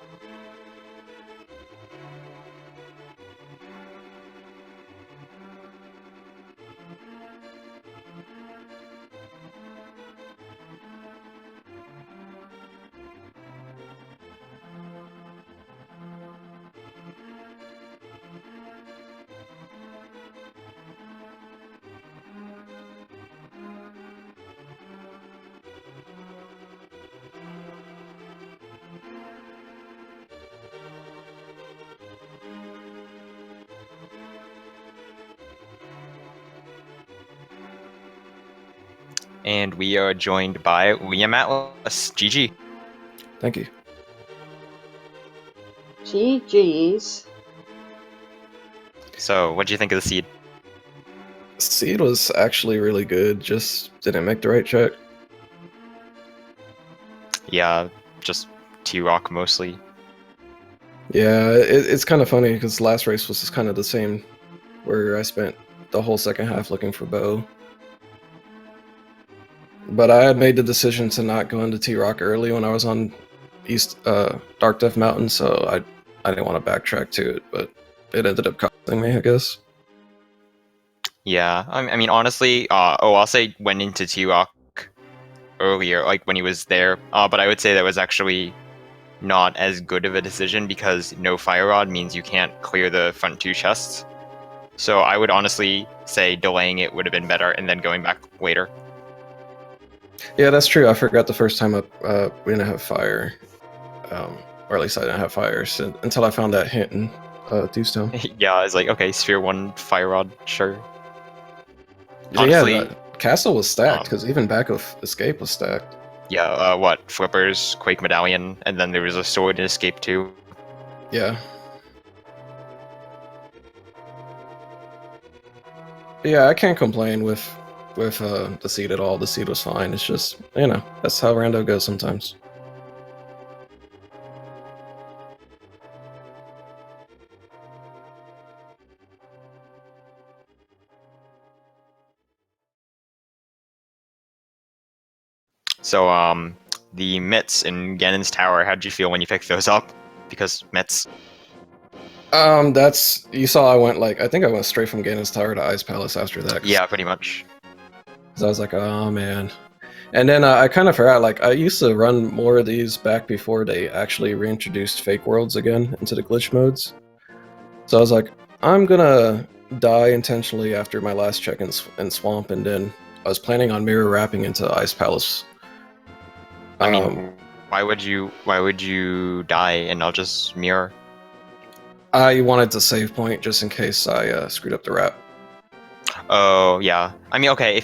And we are joined by Liam Atlas. GG. Thank you. GG's. So, what do you think of the seed? Seed was actually really good, just didn't make the right check. Yeah, just T-Rock mostly. Yeah, it's kind of funny because last race was just kind of the same, where I spent the whole second half looking for Bo. But I had made the decision to not go into T-Rock early when I was on East Dark Death Mountain, so I didn't want to backtrack to it, but it ended up costing me, I guess. Yeah, I mean, honestly, Oase went into T-Rock earlier, like when he was there, but I would say that was actually not as good of a decision because no Fire Rod means you can't clear the front two chests. So I would honestly say delaying it would have been better and then going back later. Yeah, that's true. I forgot the first time up we didn't have fire, or at least I didn't have fire until I found that hint in Deucetown. Yeah, it's like, okay, Sphere 1, Fire Rod, sure. Yeah, Honestly, that castle was stacked because even back of Escape was stacked. Yeah, what? Flippers, Quake Medallion, and then there was a sword in Escape too. Yeah. Yeah, I can't complain with the seed at all. The seed was fine. It's just, you know, that's how rando goes sometimes. So, the mitts in Ganon's Tower, how did you feel when you picked those up? Because mitts. That's, you saw I think I went straight from Ganon's Tower to Ice Palace after that. Yeah, pretty much. So I was like, oh man. And then I kind of forgot, like, I used to run more of these back before they actually reintroduced fake worlds again into the glitch modes. So I was like, I'm gonna die intentionally after my last check in Swamp, and then I was planning on mirror wrapping into Ice Palace. I mean, why would you die and not just mirror? I wanted to save point just in case I screwed up the wrap. Oh, yeah. I mean, okay,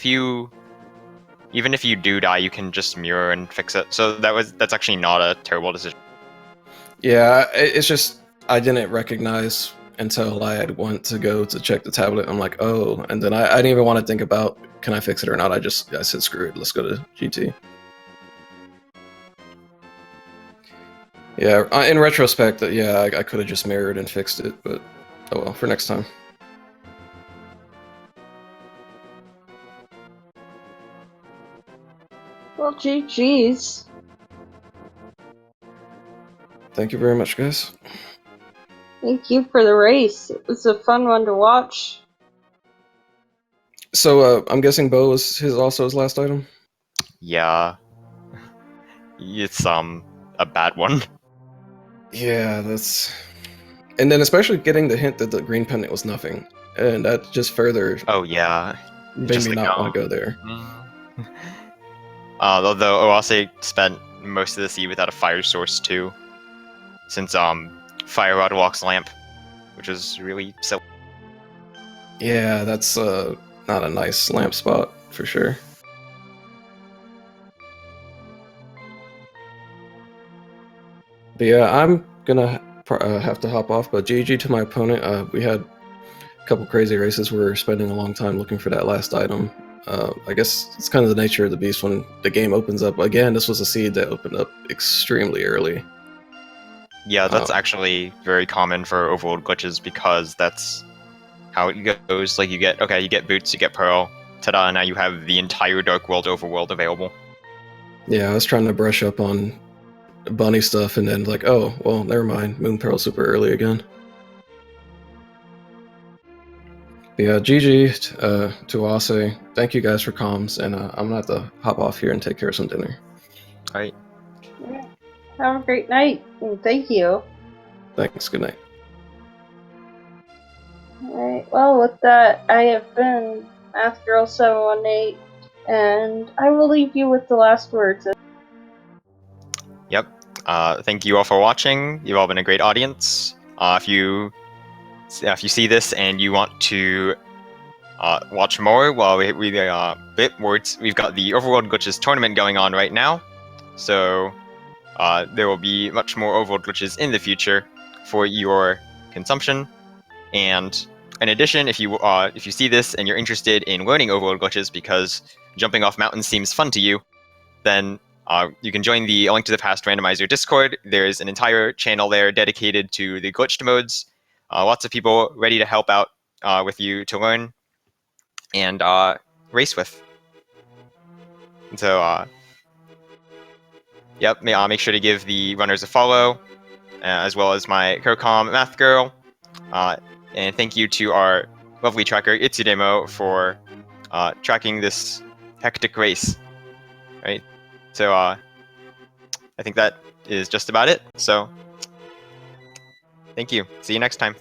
even if you do die, you can just mirror and fix it. So that's actually not a terrible decision. Yeah, it's just I didn't recognize until I had went to go to check the tablet. I'm like, oh, and then I didn't even want to think about can I fix it or not. I said screw it, let's go to GT. Yeah, in retrospect, yeah, I could have just mirrored and fixed it, but oh well, for next time. Well, GG's. Thank you very much, guys. Thank you for the race. It was a fun one to watch. So I'm guessing Bo was also his last item. Yeah. It's a bad one. Yeah, that's. And then especially getting the hint that the green pendant was nothing, and that just further Oh yeah. made me not want to go there. Although Oase spent most of the sea without a fire source too, since Fire Rod walks lamp, which is really silly. Yeah, that's not a nice lamp spot for sure. But yeah, I'm gonna have to hop off. But GG to my opponent. We had a couple crazy races. We're spending a long time looking for that last item. I guess it's kind of the nature of the beast when the game opens up. Again, this was a seed that opened up extremely early. Yeah, that's actually very common for Overworld glitches because that's how it goes. Like you get boots, you get pearl, ta-da! Now you have the entire Dark World Overworld available. Yeah, I was trying to brush up on bunny stuff, and then like, oh, well, never mind. Moon Pearl super early again. But yeah, GG to Oase. Thank you guys for comms, and I'm gonna have to hop off here and take care of some dinner. All right. Have a great night, and thank you. Thanks. Good night. Alright, well, with that, I have been MathGirl718, and I will leave you with the last words. Yep. Thank you all for watching. You've all been a great audience. If you see this and you want to watch more, well, we've got the Overworld Glitches tournament going on right now. So there will be much more Overworld Glitches in the future for your consumption. And in addition, if you see this and you're interested in learning Overworld Glitches because jumping off mountains seems fun to you, then you can join the Link to the Past Randomizer Discord. There's an entire channel there dedicated to the glitched modes. Lots of people ready to help out with you to learn and race with. And so, yep, make sure to give the runners a follow, as well as my co-com Math Girl. And thank you to our lovely tracker Itsudemo for tracking this hectic race. Right. So I think that is just about it. So thank you. See you next time.